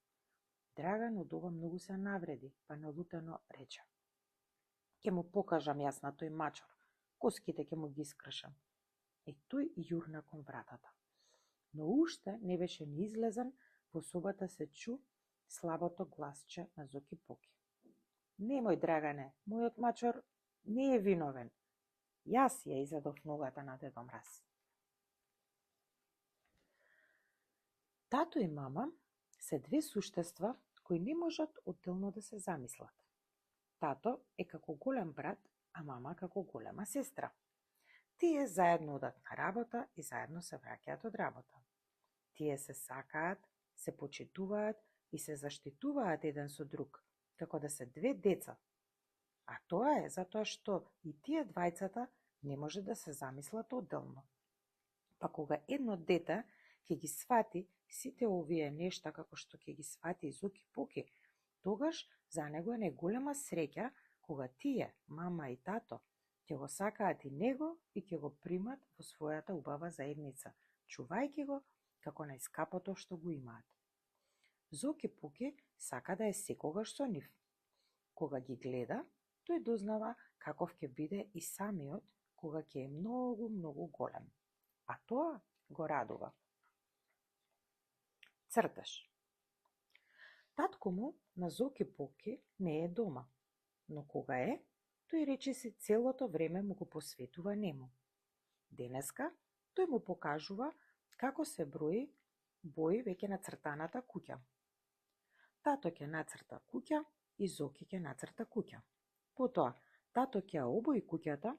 Драган од ова многу се навреди, па налутено рече: ќе му покажам јас на тој мачор, коските ќе му ги искршам. И тој јурна кон вратата. Но уште не беше ни излезен, во собата се чу слабото гласче на Зоки Поки. Немој, Драгане, мојот мачор не е виновен. Јас ја изедов ногата на Дедо Мраз. Тато и мама се две суштества кои не можат одделно да се замислат. Тато е како голем брат, а мама како голема сестра. Тие заедно одат на работа и заедно се враќаат од работа. Тие се сакаат, се почитуваат и се заштитуваат еден со друг, како да се две деца. А тоа е затоа што и тие двајцата не може да се замислат одделно. Па кога едно дете ќе ги свати сите овие нешта како што ќе ги свати и Зоки Поки, тогаш за него е најголема среќа кога тие, мама и тато, ќе го сакаат и него и ќе го примат во својата убава заедница, чувајќи го како најскапото што го имаат. Зоки Поки сака да е секогаш со нив. Кога ги гледа, тој дознава каков ќе биде и самиот кога ќе е многу, многу голем. А тоа го радува. Црташ. Татко му на Зоки Поки не е дома, но кога е, тој речиси целото време му го посветува нему. Денеска тој му покажува како се брои бои веќе на цртаната куќа. Тато ќе нацрта куќа и Зоки ќе нацрта куќа. Потоа, тато ќе ја обои куќата,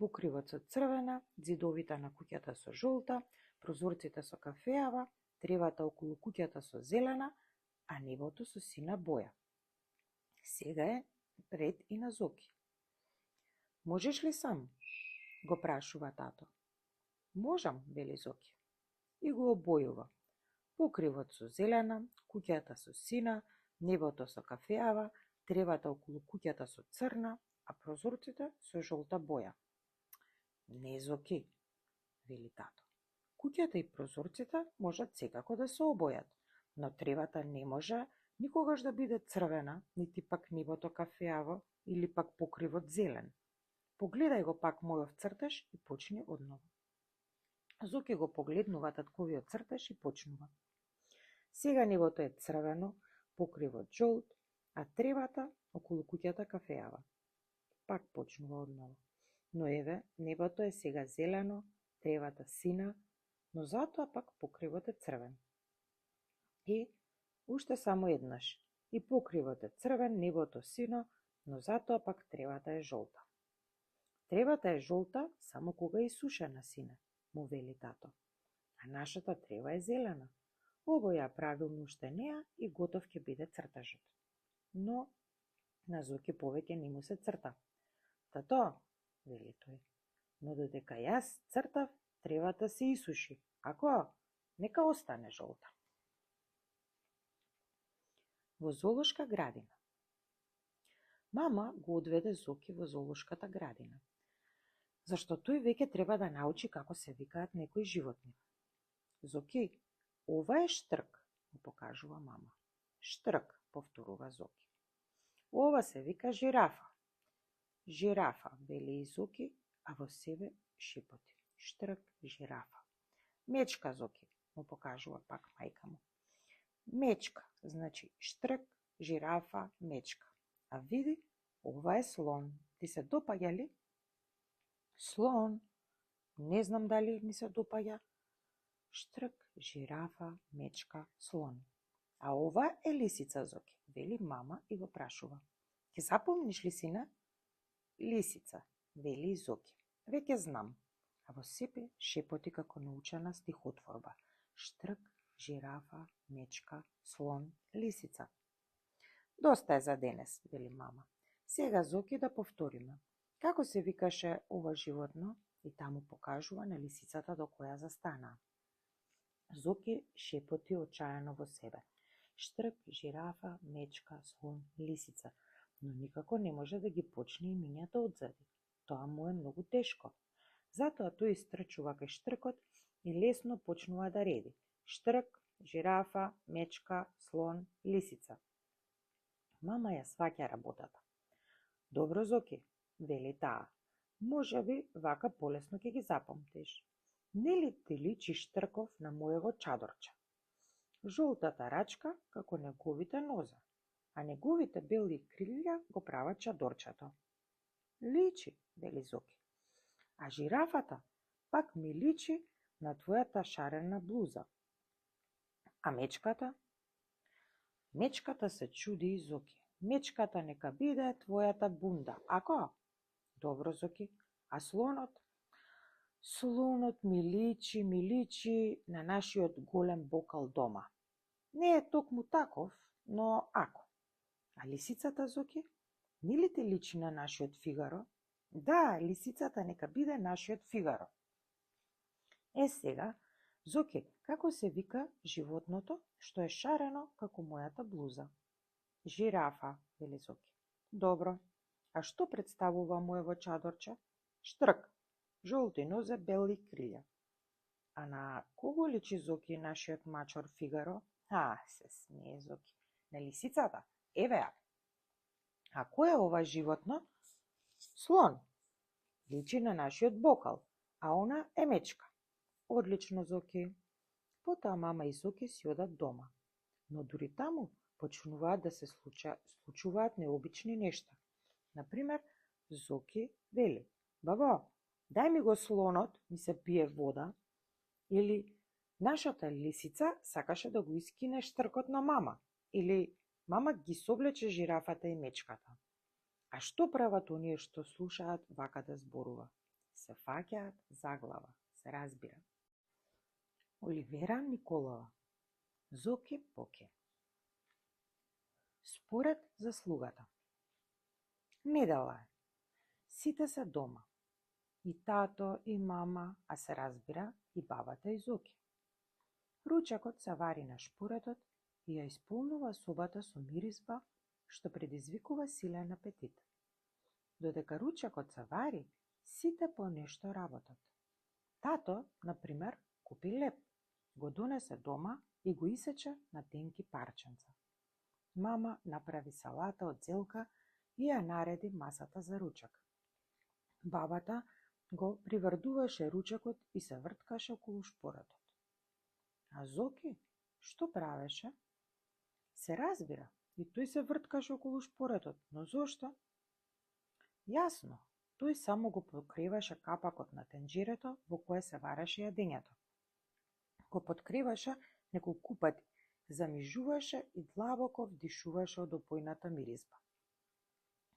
покривот со црвена, ѕидовите на куќата со жолта, прозорците со кафеава, тревата околу куќата со зелена, а небото со сина боја. Сега е ред и на Зоки. Можеш ли сам? Го прашува тато. Можам, вели Зоки. И го обојува. Покривот со зелена, куќата со сина, небото со кафеава, тревата околу куќата со црна, а прозорците со жолта боја. Не, Зоки, вели тато. Куќата и прозорците можат секако да се обојат, но тревата не може никогаш да биде црвена, нити пак небото кафеаво или пак покривот зелен. Погледај го пак мојов цртеж и почни однова. Зоки го погледнува татковиот цртеж и почнува. Сега небото е црвено, покривот жолт, а тревата околу куќата кафеава. Пак почнува однова. Но еве, небото е сега зелено, тревата сина, но затоа пак покривот е црвен. И уште само еднаш. И покривот е црвен, небото сино, но затоа пак тревата е жолта. Тревата е жолта само кога е исушена, сине, му вели тато. А нашата трева е зелена. Обоја правилно уште неа и готов ќе биде цртажот. Но на Зоки повеќе не му се црта. Тато, вели тој, но додека јас цртав, тревата се исуши. Ако, нека остане жолта. Во зоолошка градина. Мама го одведе Зоки во зоолошката градина, зашто тој веќе треба да научи како се викаат некои животни. Зоки, ова е штрк, му покажува мама. Штрк, повторува Зоки. Ова се вика жирафа. Жирафа, вели и Зоки, а во себе шепоти. Штрк, жирафа. Мечка, Зоки, му покажува пак мајка му. Мечка, значи штрк, жирафа, мечка. А види, ова е слон. Ти се допаѓа ли? Слон. Не знам дали ми се допаѓа. Штрк, жирафа, мечка, слон. А ова е лисица, Зоки, вели мама и го прашува. Ке запомниш ли, сина? Лисица, вели Зоки. Веќе знам. А во себе шепоти како научена стихотворба. Штрк, жирафа, мечка, слон, лисица. Доста е за денес, вели мама. Сега, Зоки, да повториме. Како се викаше ова животно? И таму покажува на лисицата до која застана. Зоки шепоти очајано во себе. Штрк, жирафа, мечка, слон, лисица. Но никако не може да ги почне имињата одзади. Тоа му е многу тешко. Затоа тој истрчува кај штркот и лесно почнува да реди. Штрк, жирафа, мечка, слон, лисица. Мама ја сваќа работата. Добро, Зоки, вели таа. Може би вака полесно ќе ги запомтиш. Нели ти личи штрков на моево чадорче? Жолтата рачка како неговите нозе, а неговите бели крилја го прават чадорчето. Личи, вели Зоки. А жирафата пак ми личи на твојата шарена блуза. А мечката? Мечката се чуди и Зоки. Мечката нека биде твојата бунда. Ако? Добро, Зоки. А слонот? Слонот ми личи на нашиот голем бокал дома. Не е токму таков, но ако. А лисицата, Зоки? Нели ти личи на нашиот Фигаро? Да, лисицата нека биде нашиот Фигаро. Е сега, Зоки, како се вика животното што е шарено како мојата блуза? Жирафа, вели Зоки. Добро. А што представува моево чадорче? Штрк. Жолти нозе, бели крилја. А на кого личи, Зоки, нашиот мачор Фигаро? Се смее Зоки. На лисицата? Еве ја. А кој е ова животно? Слон. Личи на нашиот бокал, а она е мечка. Одлично, Зоки. Потоа мама и Зоки си одат дома. Но дури таму почнуваат да се случуваат необични нешта. Например, Зоки вели: Баба, дај ми го слонот, ми се пие вода. Или нашата лисица сакаше да го искине штркот на мама. Или Мама ги соблече жирафата и мечката. А што прават оние што слушаат вака да зборува? Се фаќаат за глава, се разбира. Оливера Николова. Зоки Поки. Според заслугата. Недела е. Сите се дома. И тато, и мама, а се разбира и бабата и Зоки. Ручекот се вари на шпоретот и ја исполнува собата со миризба, што предизвикува силен апетит. Додека ручекот се вари, сите по нешто работат. Тато, например, купи леп, го донесе дома и го исече на тенки парченца. Мама направи салата од зелка и ја нареди масата за ручек. Бабата го приврдуваше ручекот и се врткаше околу шпоретот. А Зоки, што правеше? Се разбира, и тој се врткаше околу шпоретот, но зошто? Јасно, тој само го покриваше капакот на тенџерето во кое се вареше јадењето. Го подкриваше неколку пати, замижуваше и длабоко вдишуваше од опојната миризба.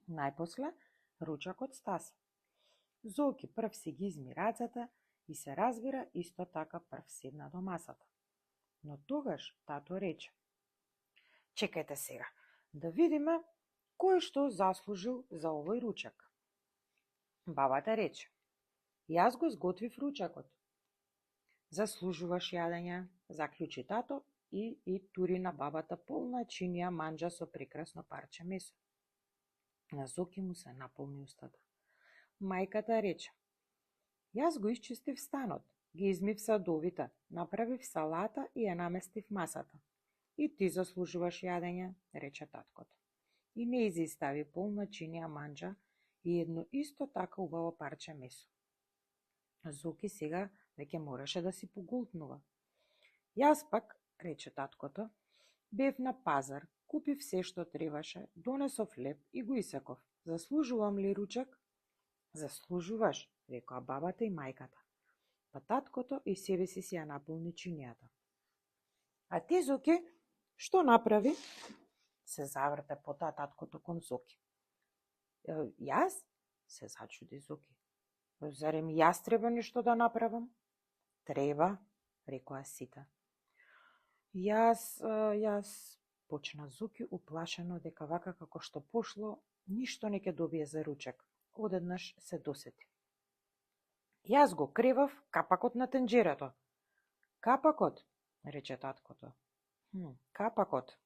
Најпосле, ручекот стаса. Зоки прв си ги изми рацете и се разбира исто така прв седна до масата. Но тогаш тато рече: чекајте сега, да видиме кој што заслужил за овој ручек. Бабата рече: јас го сготвив ручекот. Заслужуваш јадење, заклучи тато и тури на бабата полна чинија манџа со прекрасно парче месо. На Зоки му се наполни устата. Мајката рече: јас го исчистив станот, ги измив садовите, направив салата и ја наместив масата. И ти заслужуваш јадење, рече таткото. И нејзи стави полна чинија манџа и едно исто така убаво парче месо. Зоки сега веќе мораше да си поголтнува. Јас пак, рече таткото, бев на пазар, купив се што требаше, донесов леп и го исеков. Заслужувам ли ручек? Заслужуваш, рекоа бабата и мајката. Па таткото и себе си ја наполни чинијата. А ти, Зоки, што направи? Се заврте потоа таткото кон Зоки. Јас? Се зачуди Зоки. Зарем јас треба нешто да направам? Треба, рекоа сите. Јас, почна Зоки уплашено дека вака како што пошло, ништо не ќе добие за ручек. Одеднаш се досети. Јас го кревав капакот на тенџерето. Капакот, рече таткото. Капакот.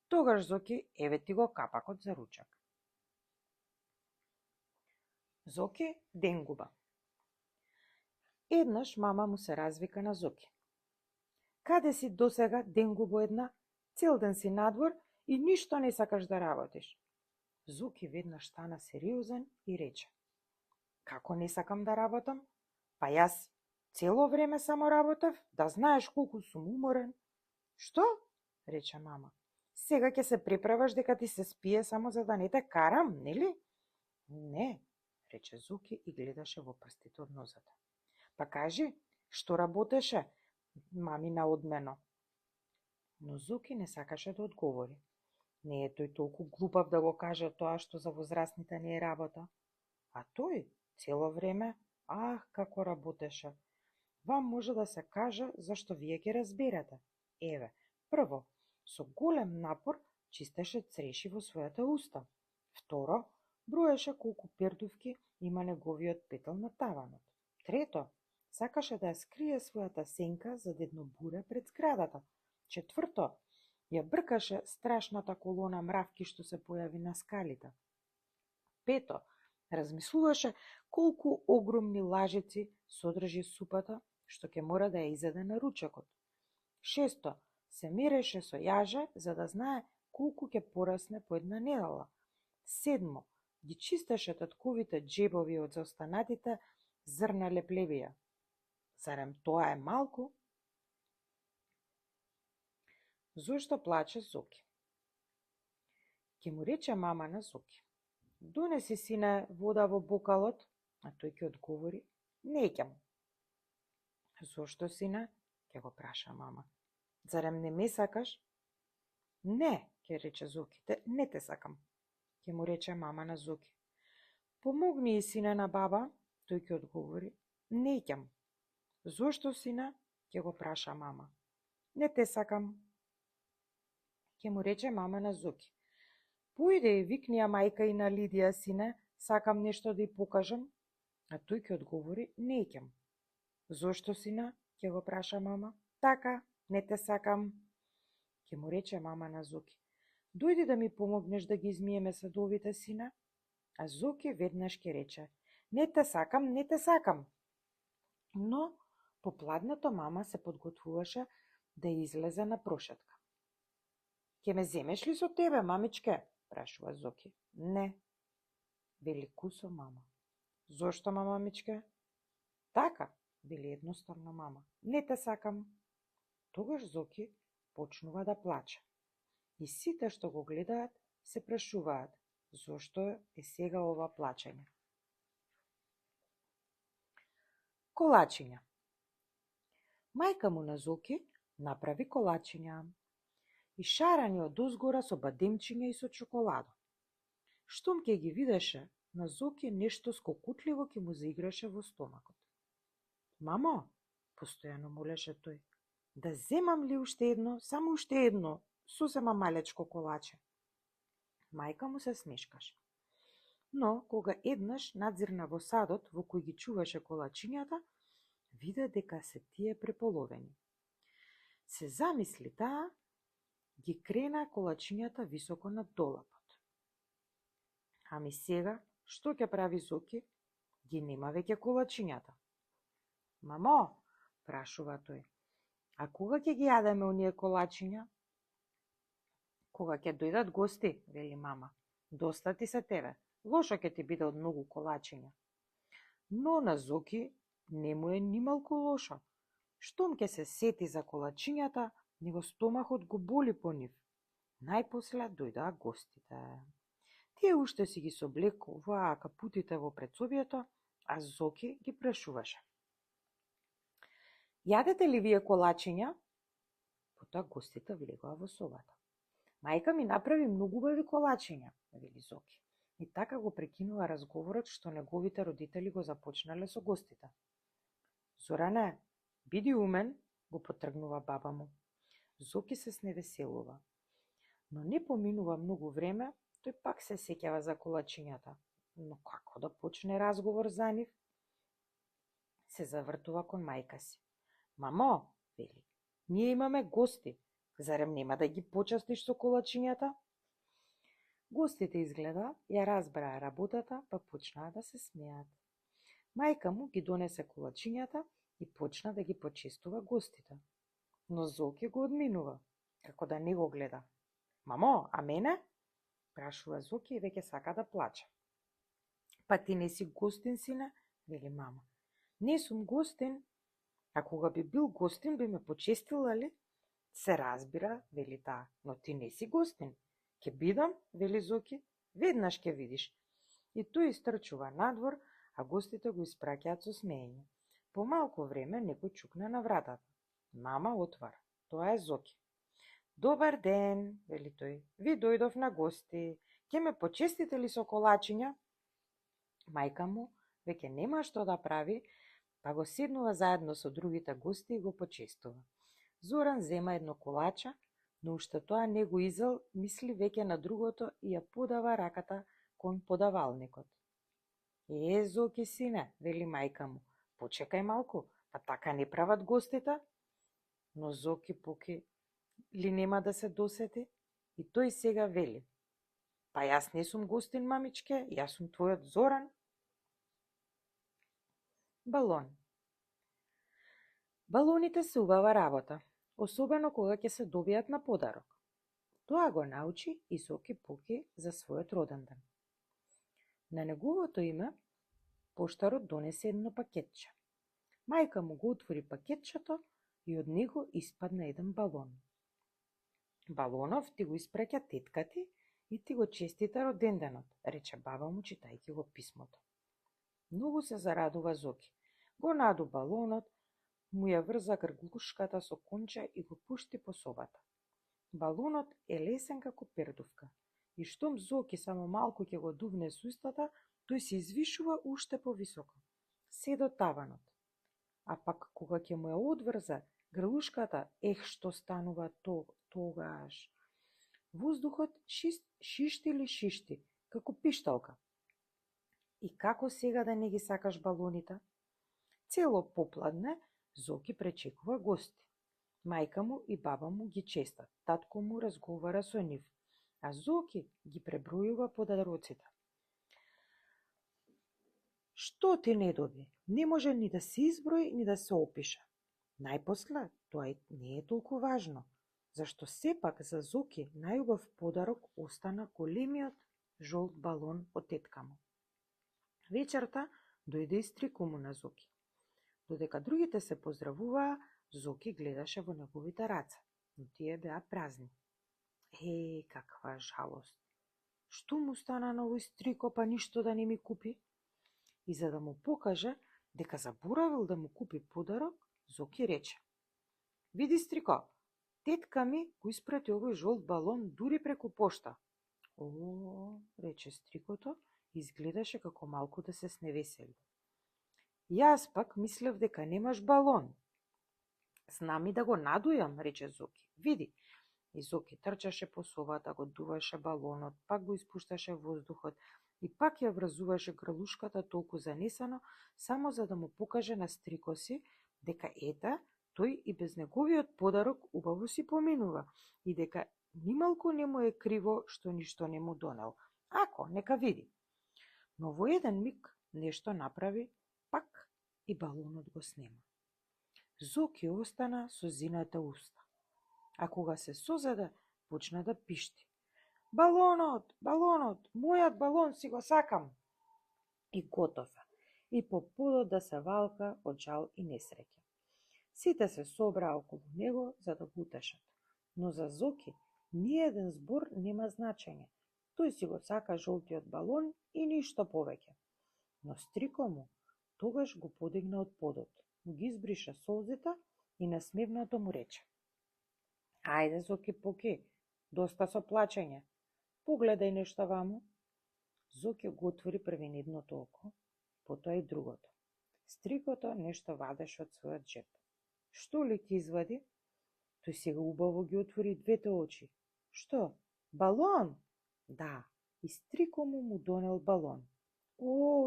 Тогаш, Зоки, еве ти го капакот за ручек. Зоки денгуба. Еднаш мама му се развика на Зоки. Каде си досега, денгубо една? Цел ден си надвор и ништо не сакаш да работиш. Зоки веднаш стана сериозен и рече: како не сакам да работам? Па јас цело време само работев, да знаеш колку сум уморен. Што? Рече мама. Сега ќе се преправаш дека ти се спие само за да не те карам, нели? Не, рече Зоки и гледаше во прстите од нозете. Па кажи, што работеше мамина одмено? Но Зоки не сакаше да одговори. Не е тој толку глупав да го каже тоа што за возрастните не е работа. А тој цело време, како работеше. Вам може да се каже зашто вие ќе разберете. Еве, прво, со голем напор чистеше цреши во својата уста. Второ, броеше колку пердувки има неговиот петел на таванот. Трето, сакаше да ја скрие својата сенка за едно буре пред зградата. Четврто, ја бркаше страшната колона мравки што се појави на скалите. Пето, размислуваше колку огромни лажици содржи супата што ќе мора да ја изеде на ручекот. Шесто, се мереше со јаже за да знае колку ќе порасне по една недела. Седмо, ги чистеше татковите джебови од заостанатите зрна леплевија. Зарем тоа е малку? Зошто плаче Зоки? Ке му рече мама на Зоки: донеси, сине, вода во бокалот, а тој ќе одговори: неќам. Зошто, сине? Ќе го праша мама. Зарем не ме сакаш? Не, ќе рече Зоки. Не те сакам, ќе му рече мама на Зоки. Помогни и сине на баба, тој ќе одговори. Неќам. Зошто сине? Ќе го праша мама. Не те сакам, ќе му рече мама на Зоки. Појде и викни ја мајка и на Лидија, сине, сакам нешто да ја покажам. А тој ќе одговори, неќам. Зошто сине? Ќе го праша мама. Така, не те сакам, ќе му рече мама на Зоки. Дојди да ми помогнеш да ги измиеме садовите, сине. А Зоки веднаш ќе рече, не те сакам, не те сакам. Но попладнето мама се подготвуваше да излезе на прошетка. Ке ме земеш ли со тебе, мамичке? Прашува Зоки. Не, вели кусо мама. Зошто, мамичке? Така, вели едноставно мама. Не те сакам. Тогаш Зоки почнува да плаче. И сите што го гледаат се прашуваат зошто е сега ова плачење. Колачиња. Мајка му на Зоки направи колачиња и шарани од озгора со бадемчиња и со чоколадо. Штом ќе ги видеше, на Зоки нешто скокутливо ќе му заиграше во стомакот. Мамо, постојано молеше тој, да земам ли уште едно, само уште едно, сосема малечко колаче. Мајка му се смешкаше. Но, кога еднаш надзирна во садот во кој ги чуваше колачињата, виде дека се тие преполовени. Се замисли таа, ги крена колачињата високо над долапот. Ами сега, што ќе прави Зоки? Ги нема веќе колачињата. Мамо, прашува тој, а кога ќе ги јадеме оние колачиња? Кога ќе дојдат гости, вели мама. Доста ти се тебе, лошо ќе ти биде од многу колачиња. Но на Зоки не му е нималку лошо. Штом ќе се сети за колачињата, него стомахот го боли по нив. Најпосле дојдаа гостите. Тие уште си ги соблекуваа капутите во предсобието, а Зоки ги прашуваше. Јадете ли вие колачиња? Потоа гостите влегоа во собата. Мајка ми направи многу убави колачиња, вели Зоки. И така го прекинува разговорот што неговите родители го започнале со гостите. Зоране, биди умен, го потргнува баба му. Зоки се сневеселува. Но не поминува многу време, тој пак се сеќава за колачињата. Но како да почне разговор за нив? Се завртува кон мајка си. Мамо, вели, ние имаме гости. Зарем нема да ги почастиш со колачињата? Гостите изгледа, ја разбраа работата, па почнаа да се смеат. Мајка му ги донесе колачињата и почна да ги почестува гостите. Но Зоки го одминува, како да не го гледа. Мамо, а мене? Прашува Зоки и веќе сака да плаче. Па ти не си гостин, сине, вели мама. Не сум гостин. А кога би бил гостин, би ме почестила ли? Се разбира, вели таа, но ти не си гостин. Ке бидам, вели Зоки, веднаш ке видиш. И тој истрчува надвор, а гостите го испраќаат со смеење. По малку време некој чукна на вратата. Мама отвара. Тоа е Зоки. Добар ден, вели тој. Ви дојдов на гости. Ке ме почестите ли со колачиња? Мајка му веќе нема што да прави, па го седнува заедно со другите гости и го почестува. Зоран зема едно колаче, но уште тоа не го изел, мисли веќе на другото и ја подава раката кон подавалникот. Зоки, сине, вели мајка му, почекај малку, па така не прават гостите. Но Зоки поки ли нема да се досети? И тој сега вели, па јас не сум гостин, мамичке, јас сум твојот Зоран. Балон. Балоните се убава работа, особено кога ќе се добијат на подарок. Тоа го научи и Зоки Поки за својот роден ден. На неговото име поштарот донесе едно пакетче. Мајка му го отвори пакетчето и од него испадна еден балон. Балонов ти го испраќа тетка ти и ти го честита роденденот, рече баба му читајќи го писмото. Многу се зарадува Зоки. Го наду балонот, му ја врза грглушката со конче и го пушти по собата. Балонот е лесен како пердувка и штом Зоки само малку ќе го дувне с устата, тој се извишува уште повисоко, се до таванот. А пак кога ќе му ја одврза грлушката, што станува тогаш? Воздухот шишти, како пишталка. И како сега да не ги сакаш балоните? Цело попладне Зоки пречекува гости. Мајка му и баба му ги честат, татко му разговара со нив, а Зоки ги пребројува подароците. Што ти не доби? Не може ни да се изброи, ни да се опише. Најпосле, тоа не е толку важно, зашто сепак за Зоки најубав подарок остана големиот жолт балон од тетка му. Вечерта дојде и стрико му на Зоки. Додека другите се поздравуваа, Зоки гледаше во неговите раце, но тие беа празни. Каква жалост! Што му стана на овој стрико, па ништо да не ми купи? И за да му покаже дека заборавил да му купи подарок, Зоки рече: Види, стрико, тетка ми го испрати овој жолт балон дури преку пошта. Рече стрикото, изгледаше како малку да се сневесели. Јас пак мислев дека немаш балон. Знам и да го надујам, рече Зоки. Види. И Зоки трчаше по собата, го дуваше балонот, пак го испушташе воздухот и пак ја врзуваше грлушката толку занесено, само за да му покаже на стрико си дека тој и без неговиот подарок убаво си поминува и дека нималку не му е криво што ништо не му донел. Ако, нека види. Но во еден миг нешто направи, пак и балонот го снема. Зоки остана со зината уста, а кога се созаде, почна да пишти. Балонот, мојот балон си го сакам. И готов е. И по подот да се валка од жал и несреќа. Сите се собраа околу него за да го утешат. Но за Зоки ниеден збор нема значење. Тој си го сака жолтиот балон и ништо повеќе. Но стрико му тогаш го подигна од подот, му ги избриша солзите и насмевнато му рече: Ајде, Зоки Поки, доста со плачење. Погледај нешто ваму. Зоки го отвори првен едното око, потоа и другото. Стрикото нешто вадеше од својот джеп. Што ли ти извади? Тој сега убаво ги отвори двете очи. Што? Балон? Да, и стрико му донел балон.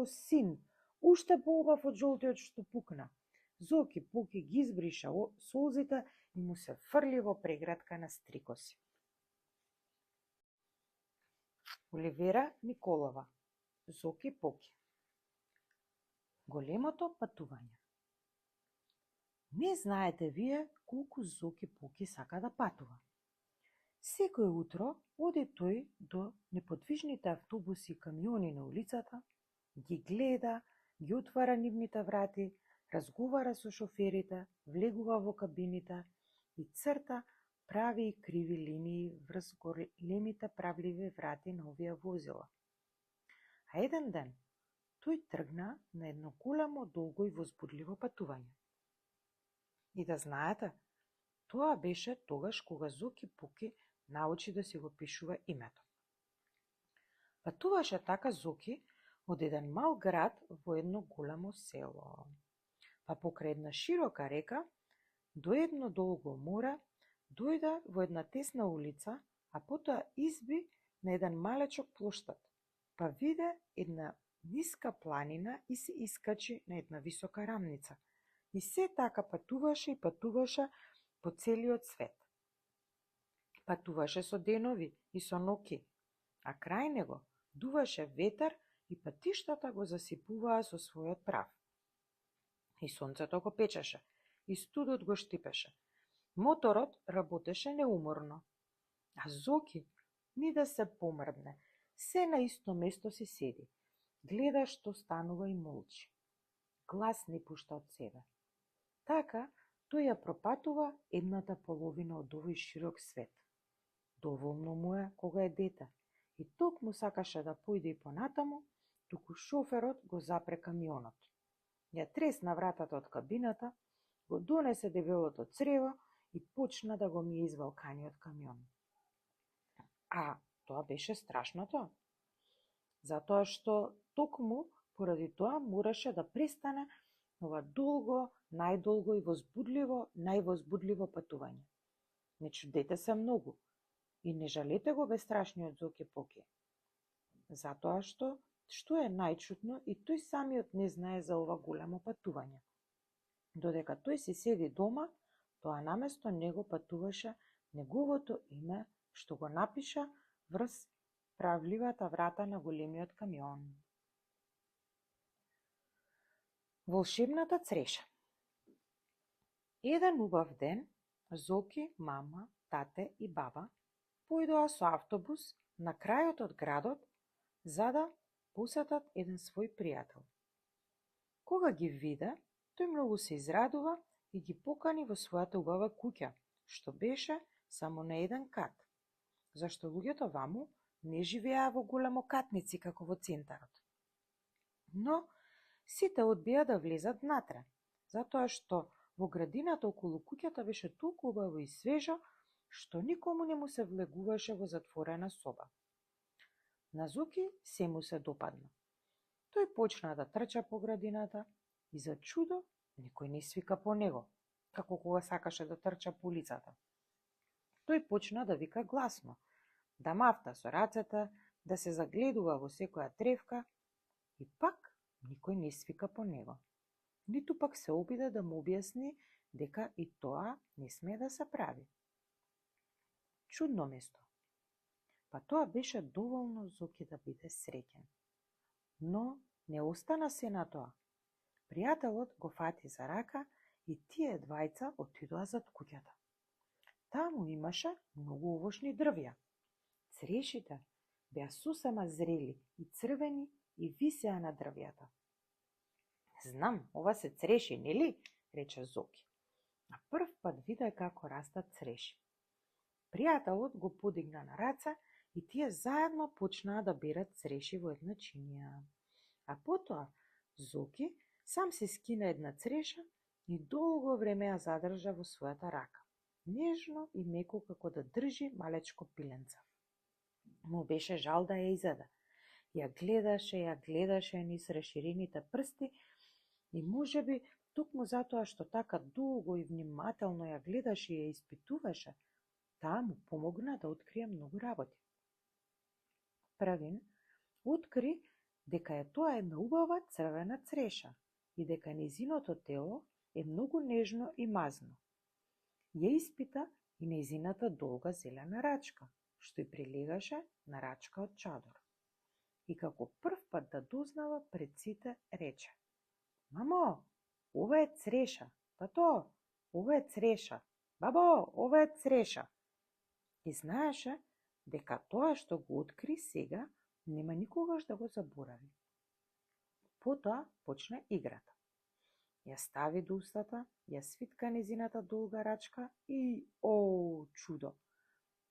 Син, уште поубав од жолтиот што пукна. Зоки Поки ги избриша солзите и му се фрли во прегратка на стрико си. Оливера Николова. Зоки Поки. Големото патување. Не знаете вие колку Зоки Поки сака да патува. Секој утро оди тој до неподвижните автобуси и камиони на улицата, ги гледа, ги отвара нивните врати, разговара со шоферите, влегува во кабините и црта прави и криви линии врз големите правливи врати на овие возила. А еден ден тој тргна на едно големо, долго и возбудливо патување. И да знаете, тоа беше тогаш кога Зоки Поки научи да си го пишува името. Патуваше така Зоки од еден мал град во едно големо село. Па покрај една широка река, до едно долго море, дојде во една тесна улица, а потоа изби на еден малечок плоштад, па виде една ниска планина и се искачи на една висока рамница. И се така патуваше и патуваше по целиот свет. Патуваше со денови и со ноќи, а крај него дуваше ветер и патиштата го засипуваа со својот прав. И сонцето го печеше, и студот го штипеше. Моторот работеше неуморно. А Зоки ни да се помрдне, се на исто место си седи. Гледа што станува и молчи. Глас не пушта од себе. Така, тој ја пропатува едната половина од овој широк свет. Доволно му е кога е дете и токму сакаше да појде и понатаму, туку шоферот го запре камионот. Ја тресна вратата од кабината, го донесе дебелото црево и почна да го мие извалканиот камион. А тоа беше страшното, затоа што токму поради тоа мораше да престане ова долго, најдолго и највозбудливо патување. Не чудете се многу и не жалете го бестрашниот Зоки Поки, затоа што е најчудно и тој самиот не знае за ова големо патување. Додека тој си седи дома, тоа наместо него патуваше неговото име што го напиша врз правливата врата на големиот камион. Волшебната цреша. Еден убав ден, Зоки, мама, тате и баба поидоа со автобус на крајот од градот за да посетат еден свој пријател. Кога ги виде, тој многу се израдува и ги покани во својата убава куќа, што беше само на еден кат, зашто луѓето ваму не живееа во големокатници како во центарот. Но сите одбија да влезат внатре, затоа што во градината околу куќата беше толку убаво и свежо, што никому не му се влегуваше во затворена соба. На Зоки се му се допадна. Тој почна да трча по градината и за чудо никој не свика по него, како кога сакаше да трча по улицата. Тој почна да вика гласно, да мафта со рацете, да се загледува во секоја тревка и пак никој не свика по него. Ниту пак се обиде да му објасни дека и тоа не смее да се прави. Чудно место. Па тоа беше доволно Зоки да биде среќен. Но не остана се на тоа. Пријателот го фати за рака и тие двајца отидоа зад куќата. Таму имаше многу овошни дрвја. Црешите беа сосема зрели и црвени и висеа на дрвјата. Знам, ова се цреши, нели? Рече Зоки. На прв пат виде како растат цреши. Пријателот го подигна на раце и тие заедно почнаа да берат цреши во една чинија. А потоа Зоки сам се скина една цреша и долго време ја задржа во својата рака, нежно и меко како да држи малечко пиленце. Му беше жал да ја изеде. Ја гледаше низ расширените прсти и можеби токму затоа што така долго и внимателно ја гледаше и ја испитуваше, таа му помогна да открие многу работи. Првин откри дека е тоа една убава црвена цреша и дека нејзиното тело е многу нежно и мазно. Ја испита и нејзината долга зелена рачка, што ѝ прилегаше на рачка од чадор. И како прв пат да дознава пред сите рече: Мамо, ова е цреша. Тато, ова е цреша. Бабо, ова е цреша. И знаеше дека тоа што го откри сега нема никогаш да го заборави. Потоа почна играта. Ја стави до устата, ја свитка незината долга рачка и, о, чудо!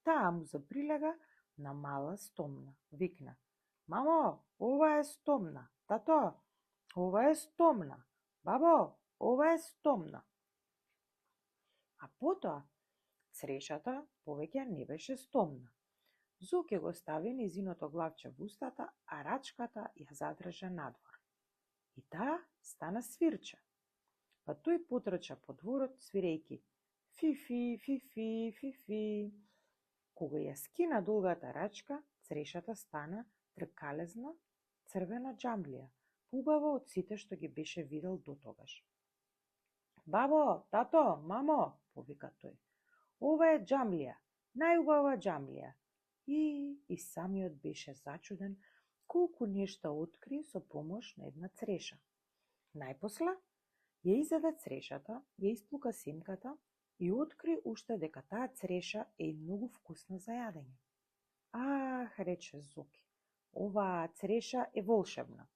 Таа му заприлега на мала стомна. Викна: Мамо, ова е стомна. Тато, ова е стомна. Бабо, ова е стомна. А потоа црешата повеќе не беше стомна. Зоки го стави незиното главче во устата, а рачката ја задржа надвор. И таа стана свирче. Па тој потрча по дворот свирејки фи-фи, фи-фи, фи-фи. Кога ја скина долгата рачка, црешата стана тркалезна црвена џамлија, поубава од сите што ги беше видел дотогаш. Бабо, тато, мамо, повика тој. Ова е џамлија, најубава џамлија. И самиот беше зачуден колку нешта откри со помош на една цреша. Најпосле ја изеде црешата, ја исплука семката и откри уште дека таа цреша е и многу вкусна за јадење. Ах, рече Зоки, оваа цреша е волшебна.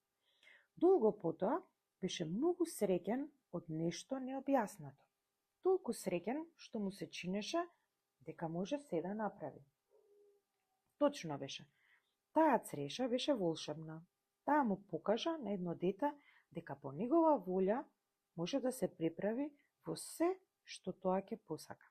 Долго потоа беше многу среќен од нешто необјаснато. Толку среќен што му се чинеше дека може се да направи. Точно беше. Таа цреша беше волшебна. Таа му покажа на едно дете дека по негова волја може да се преправи во се што тоа ќе посака.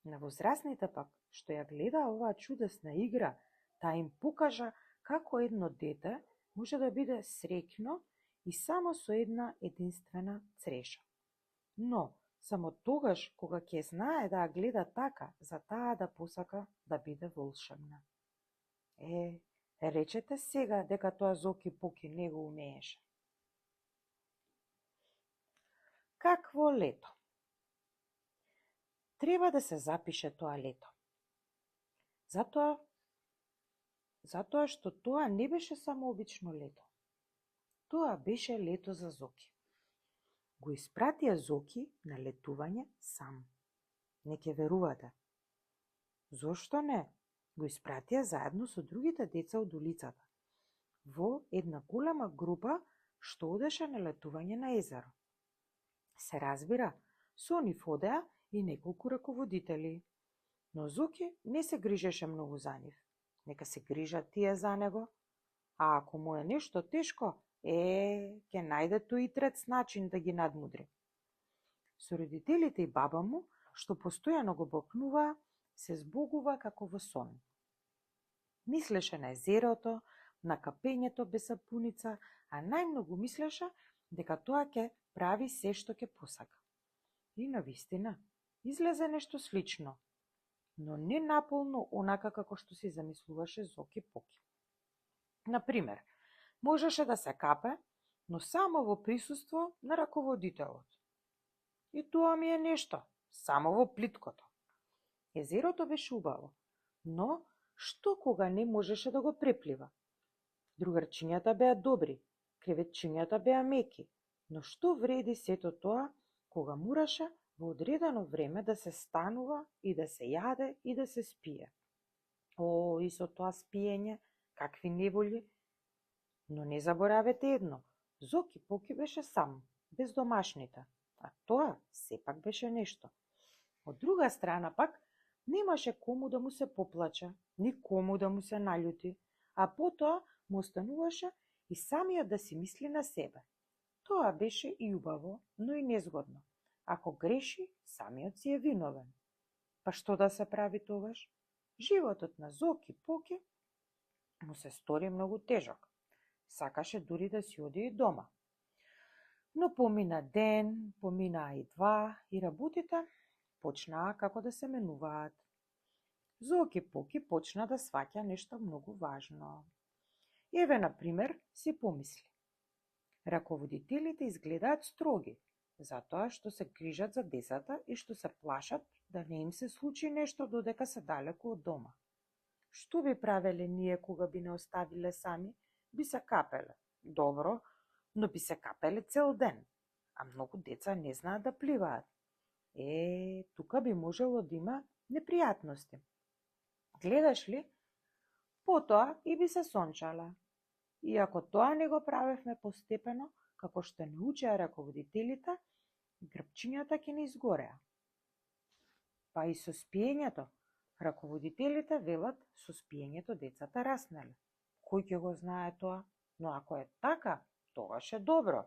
На возрастните пак, што ја гледа оваа чудесна игра, таа им покажа како едно дете може да биде среќно и само со една единствена цреша. Но, само тогаш кога ќе знае да ја гледа така, за таа да посака да биде волшебна. Речете сега дека тоа Зоки Поки не го умееше. Какво лето? Треба да се запише тоа лето. Затоа што тоа не беше само обично лето. Тоа беше лето за Зоки. Го испратија Зоки на летување сам. Не ќе верувате. Зошто не? Го испратија заедно со другите деца од улицата, во една голема група што одеше на летување на езеро. Се разбира, со нив одеа и неколку раководители. Но Зоки не се грижеше многу за нив. Нека се грижат тие за него. А ако му е нешто тешко, ќе најде тој трец начин да ги надмудри. Со родителите и баба му, што постојано го бокнуваа, се збогува како во сон. Мислеше на езерото, на капењето без сапуница, а најмногу мислеше дека тоа ќе прави се што ќе посака. И навистина, излезе нешто слично, но не наполно онака како што си замислуваше Зоки Поки. Например, можеше да се капе, но само во присуство на раководителот. И тоа ми е нешто, само во плиткото. Езерото беше убаво, но што кога не можеше да го преплива? Другарчињата беа добри, креветчињата беа меки, но што вреди сето тоа кога мораше во одредено време да се станува и да се јаде и да се спие? И со тоа спиење, какви неволји! Но не заборавете едно, Зоки Поки беше сам, без домашните, а тоа сепак беше нешто. Од друга страна пак, немаше кому да му се поплаче, ни кому да му се наљути, а потоа му остануваше и самиот да си мисли на себе. Тоа беше и убаво, но и незгодно. Ако греши, самиот си е виновен. Па што да се прави тогаш? Животот на Зоки Поки му се стори многу тежок. Сакаше дури да си оди и дома. Но помина ден, поминаа и два, и работите почнаа како да се менуваат. Зоки Поки почна да сваќа нешто многу важно. Еве, например, си помисли. Раководителите изгледаат строги, затоа што се грижат за децата и што се плашат да не им се случи нешто додека се далеку од дома. Што би правеле ние кога би не оставиле сами? Би се капеле. Добро, но би се капеле цел ден, а многу деца не знаат да пливаат. Тука би можело да има непријатности. Гледаш ли? Потоа и би се сончале. И ако тоа не го правевме постепено, како што не учеа раководителите, грбчињата ќе не изгореа. Па и со спиењето, раководителите велат со спиењето децата раснеле. Кој ќе го знае тоа? Но ако е така, тогаш е добро.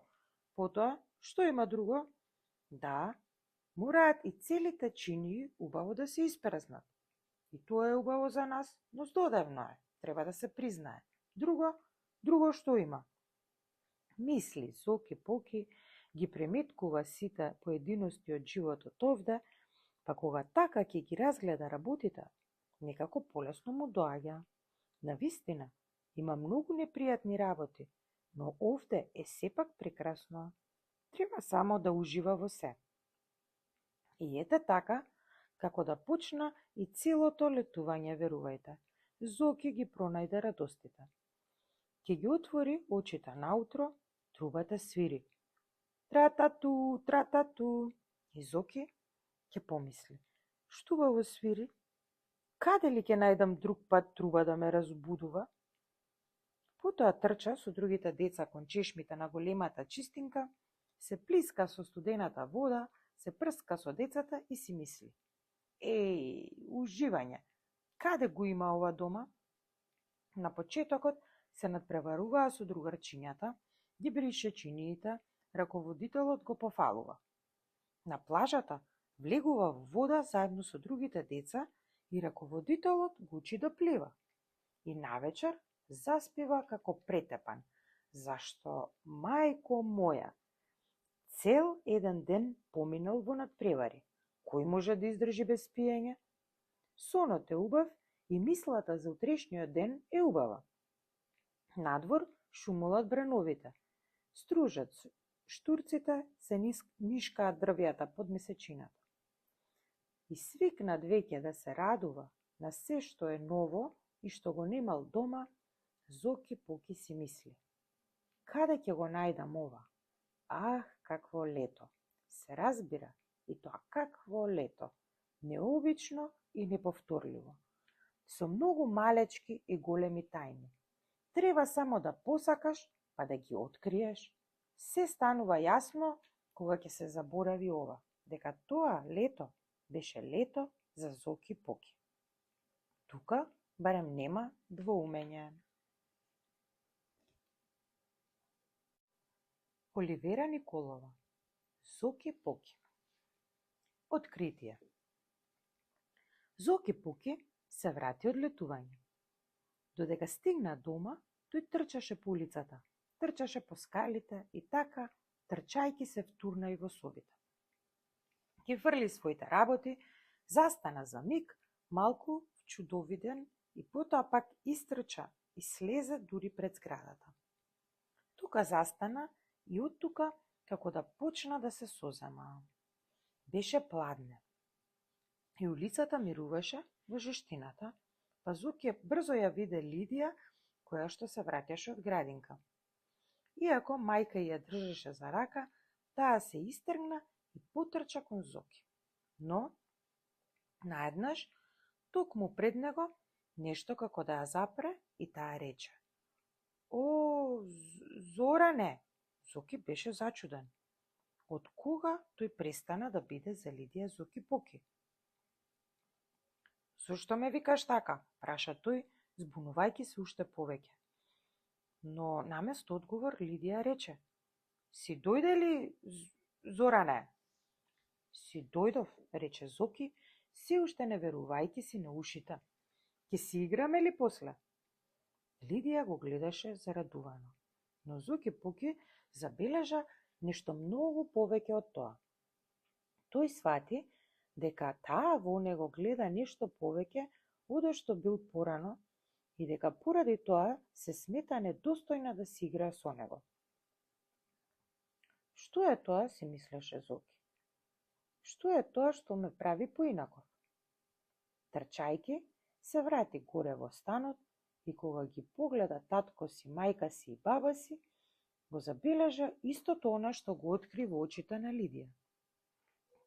Потоа, што има друго? Да, мораат и целите чинии убаво да се испразнат. И тоа е убаво за нас, но здодевно е, треба да се признае. Друго што има? Мисли, Зоки Поки ги преметкува сите поединости од животот овде, па кога така ќе ги разгледа работите, некако полесно му доаѓа. Навистина, има многу непријатни работи, но овде е сепак прекрасно. Треба само да ужива во се. И ете така, како да почна и целото летување, верувајте, Зоки ги пронајде радостите. Ќе ги отвори очите наутро, трубата свири. Тратату, тратату. И Зоки ќе помисли. Што убаво свири? Каде ли ќе најдам друг пат труба да ме разбудува? Потоа трча со другите деца кон чешмите на големата чистинка, се плиска со студената вода, се прска со децата и си мисли. Уживање! Каде го има ова дома? На почетокот се надпреваруваа со другарчињата, ги брише чиниите, раководителот го пофалува. На плажата Влегува во вода заедно со другите деца и раководителот го учи да плива. И навечер заспива како претепан, зашто, мајко моја, цел еден ден поминал во надпревари. Кој може да издржи без пиење? Сонот е убав и мислата за утрешниот ден е убава. Надвор шумолат бреновите, стружат штурците, се нишкаат дрвјата под месечината. И свикнат веќе да се радува на се што е ново и што го немал дома, Зоки Поки си мисли: каде ќе го најдам ова? Ах, какво лето! Се разбира, и тоа какво лето! Необично и неповторливо, со многу малечки и големи тајни. Треба само да посакаш, па да ги откриеш. Се станува јасно кога ќе се заборави ова, дека тоа лето беше лето за Зоки Поки. Тука барем нема двоумење. Оливера Николова, Зоки Поки. Откритие. Зоки Поки се врати од летување. Додека стигна дома, тој трчаше по улицата, трчаше по скалите и така, трчајки се втурна и во собите. Ги фрли своите работи, застана за миг, малку вчудовиден и потоа пак истрча и слезе дури пред зградата. Тука застана и од тука како да почна да се созема. Беше пладне и улицата мируваше во жештината, па Зоки брзо ја виде Лидија, која што се враќаше од градинка. Иако мајка ја држеше за рака, таа се истргна и потрча кон Зоки. Но, наеднаш, токму пред него, нешто како да ја запре и таа рече: "О, Зоране!" Зоки беше зачуден. Од кога тој престана да биде за Лидија Зоки Поки? "Зошто ме викаш така?" праша тој, збунувајќи се уште повеќе. Но наместо одговор Лидија рече: "Си дојде ли, Зоране?" "Си дојдов," рече Зоки, се уште не верувајќи си на ушите. "Ке си играме ли после?" Лидија го гледаше зарадувано, но Зоки Поки забележа нешто многу повеќе од тоа. Тој свати дека таа во него гледа нешто повеќе од што бил порано и дека поради тоа се смета недостојна да си играе со него. Што е тоа, си мислеше Зоки? Што е тоа што ме прави поинаков? Трчајки се врати горе во станот и кога ги погледа татко си, мајка си и баба си, го забележа истото она што го откри во очите на Лидија.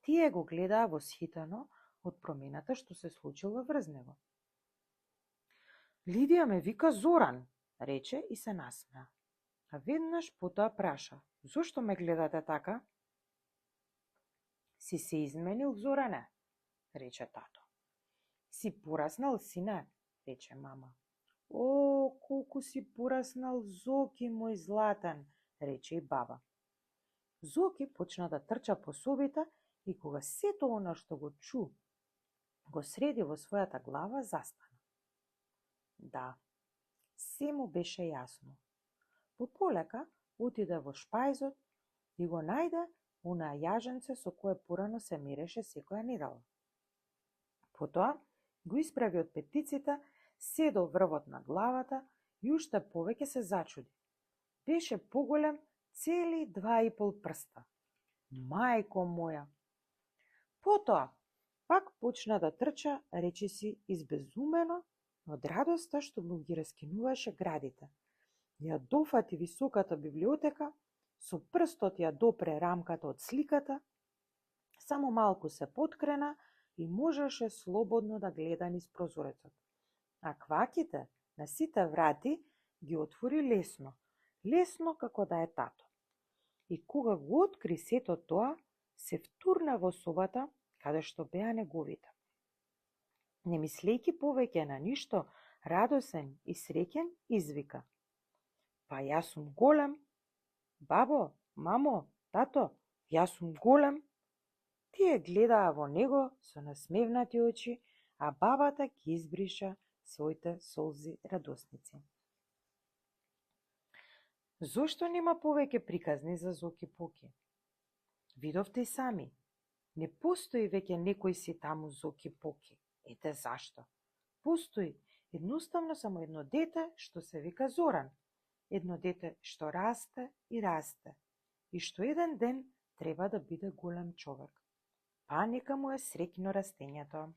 Тие го гледаа восхитено од промената што се случила врз него. "Лидија ме вика Зоран," рече и се насмеа. А веднаш потоа праша: "Зошто ме гледате така?" "Си се изменил, Зоране," рече тато. "Си пораснал, сине," рече мама. "О, колку си пораснал, Зоки мој златен," рече и баба. Зоки почна да трча по собите и кога сето она што го чу, го среди во својата глава, застана. Да, се му беше јасно. Пополека отиде во шпајзот и го најде онаа јаженце со кое порано се мереше секоја недела. Потоа го исправи од петиците, седо врвот на главата и уште повеќе се зачуди. Беше поголем цели 2,5 прста. Мајко моја! Потоа пак почна да трча, речиси избезумено, од радоста што му ги раскинуваше градите. Ја дофати високата библиотека, со прстот ја допре рамката од сликата, само малку се поткрена и можеше слободно да гледа низ прозорецот. А кваките на сите врати ги отвори лесно, лесно како да е тато. И кога го откри сето тоа, се втурна во собата каде што беа неговите. Не мислејќи повеќе на ништо, радосен и среќен, извика: "Па јас сум голем, бабо, мамо, тато, јас сум голем." Тие гледаа во него со насмевнати очи, а бабата ги избриша своите солзи радосници. Зошто нема повеќе приказни за Зоки Поки? Видовте и сами. Не постои веќе некој си таму Зоки Поки. Ете зашто. Постои едноставно само едно дете што се вика Зоран. Едно дете што расте и што еден ден треба да биде голем човек. Па нека му е среќно растењето.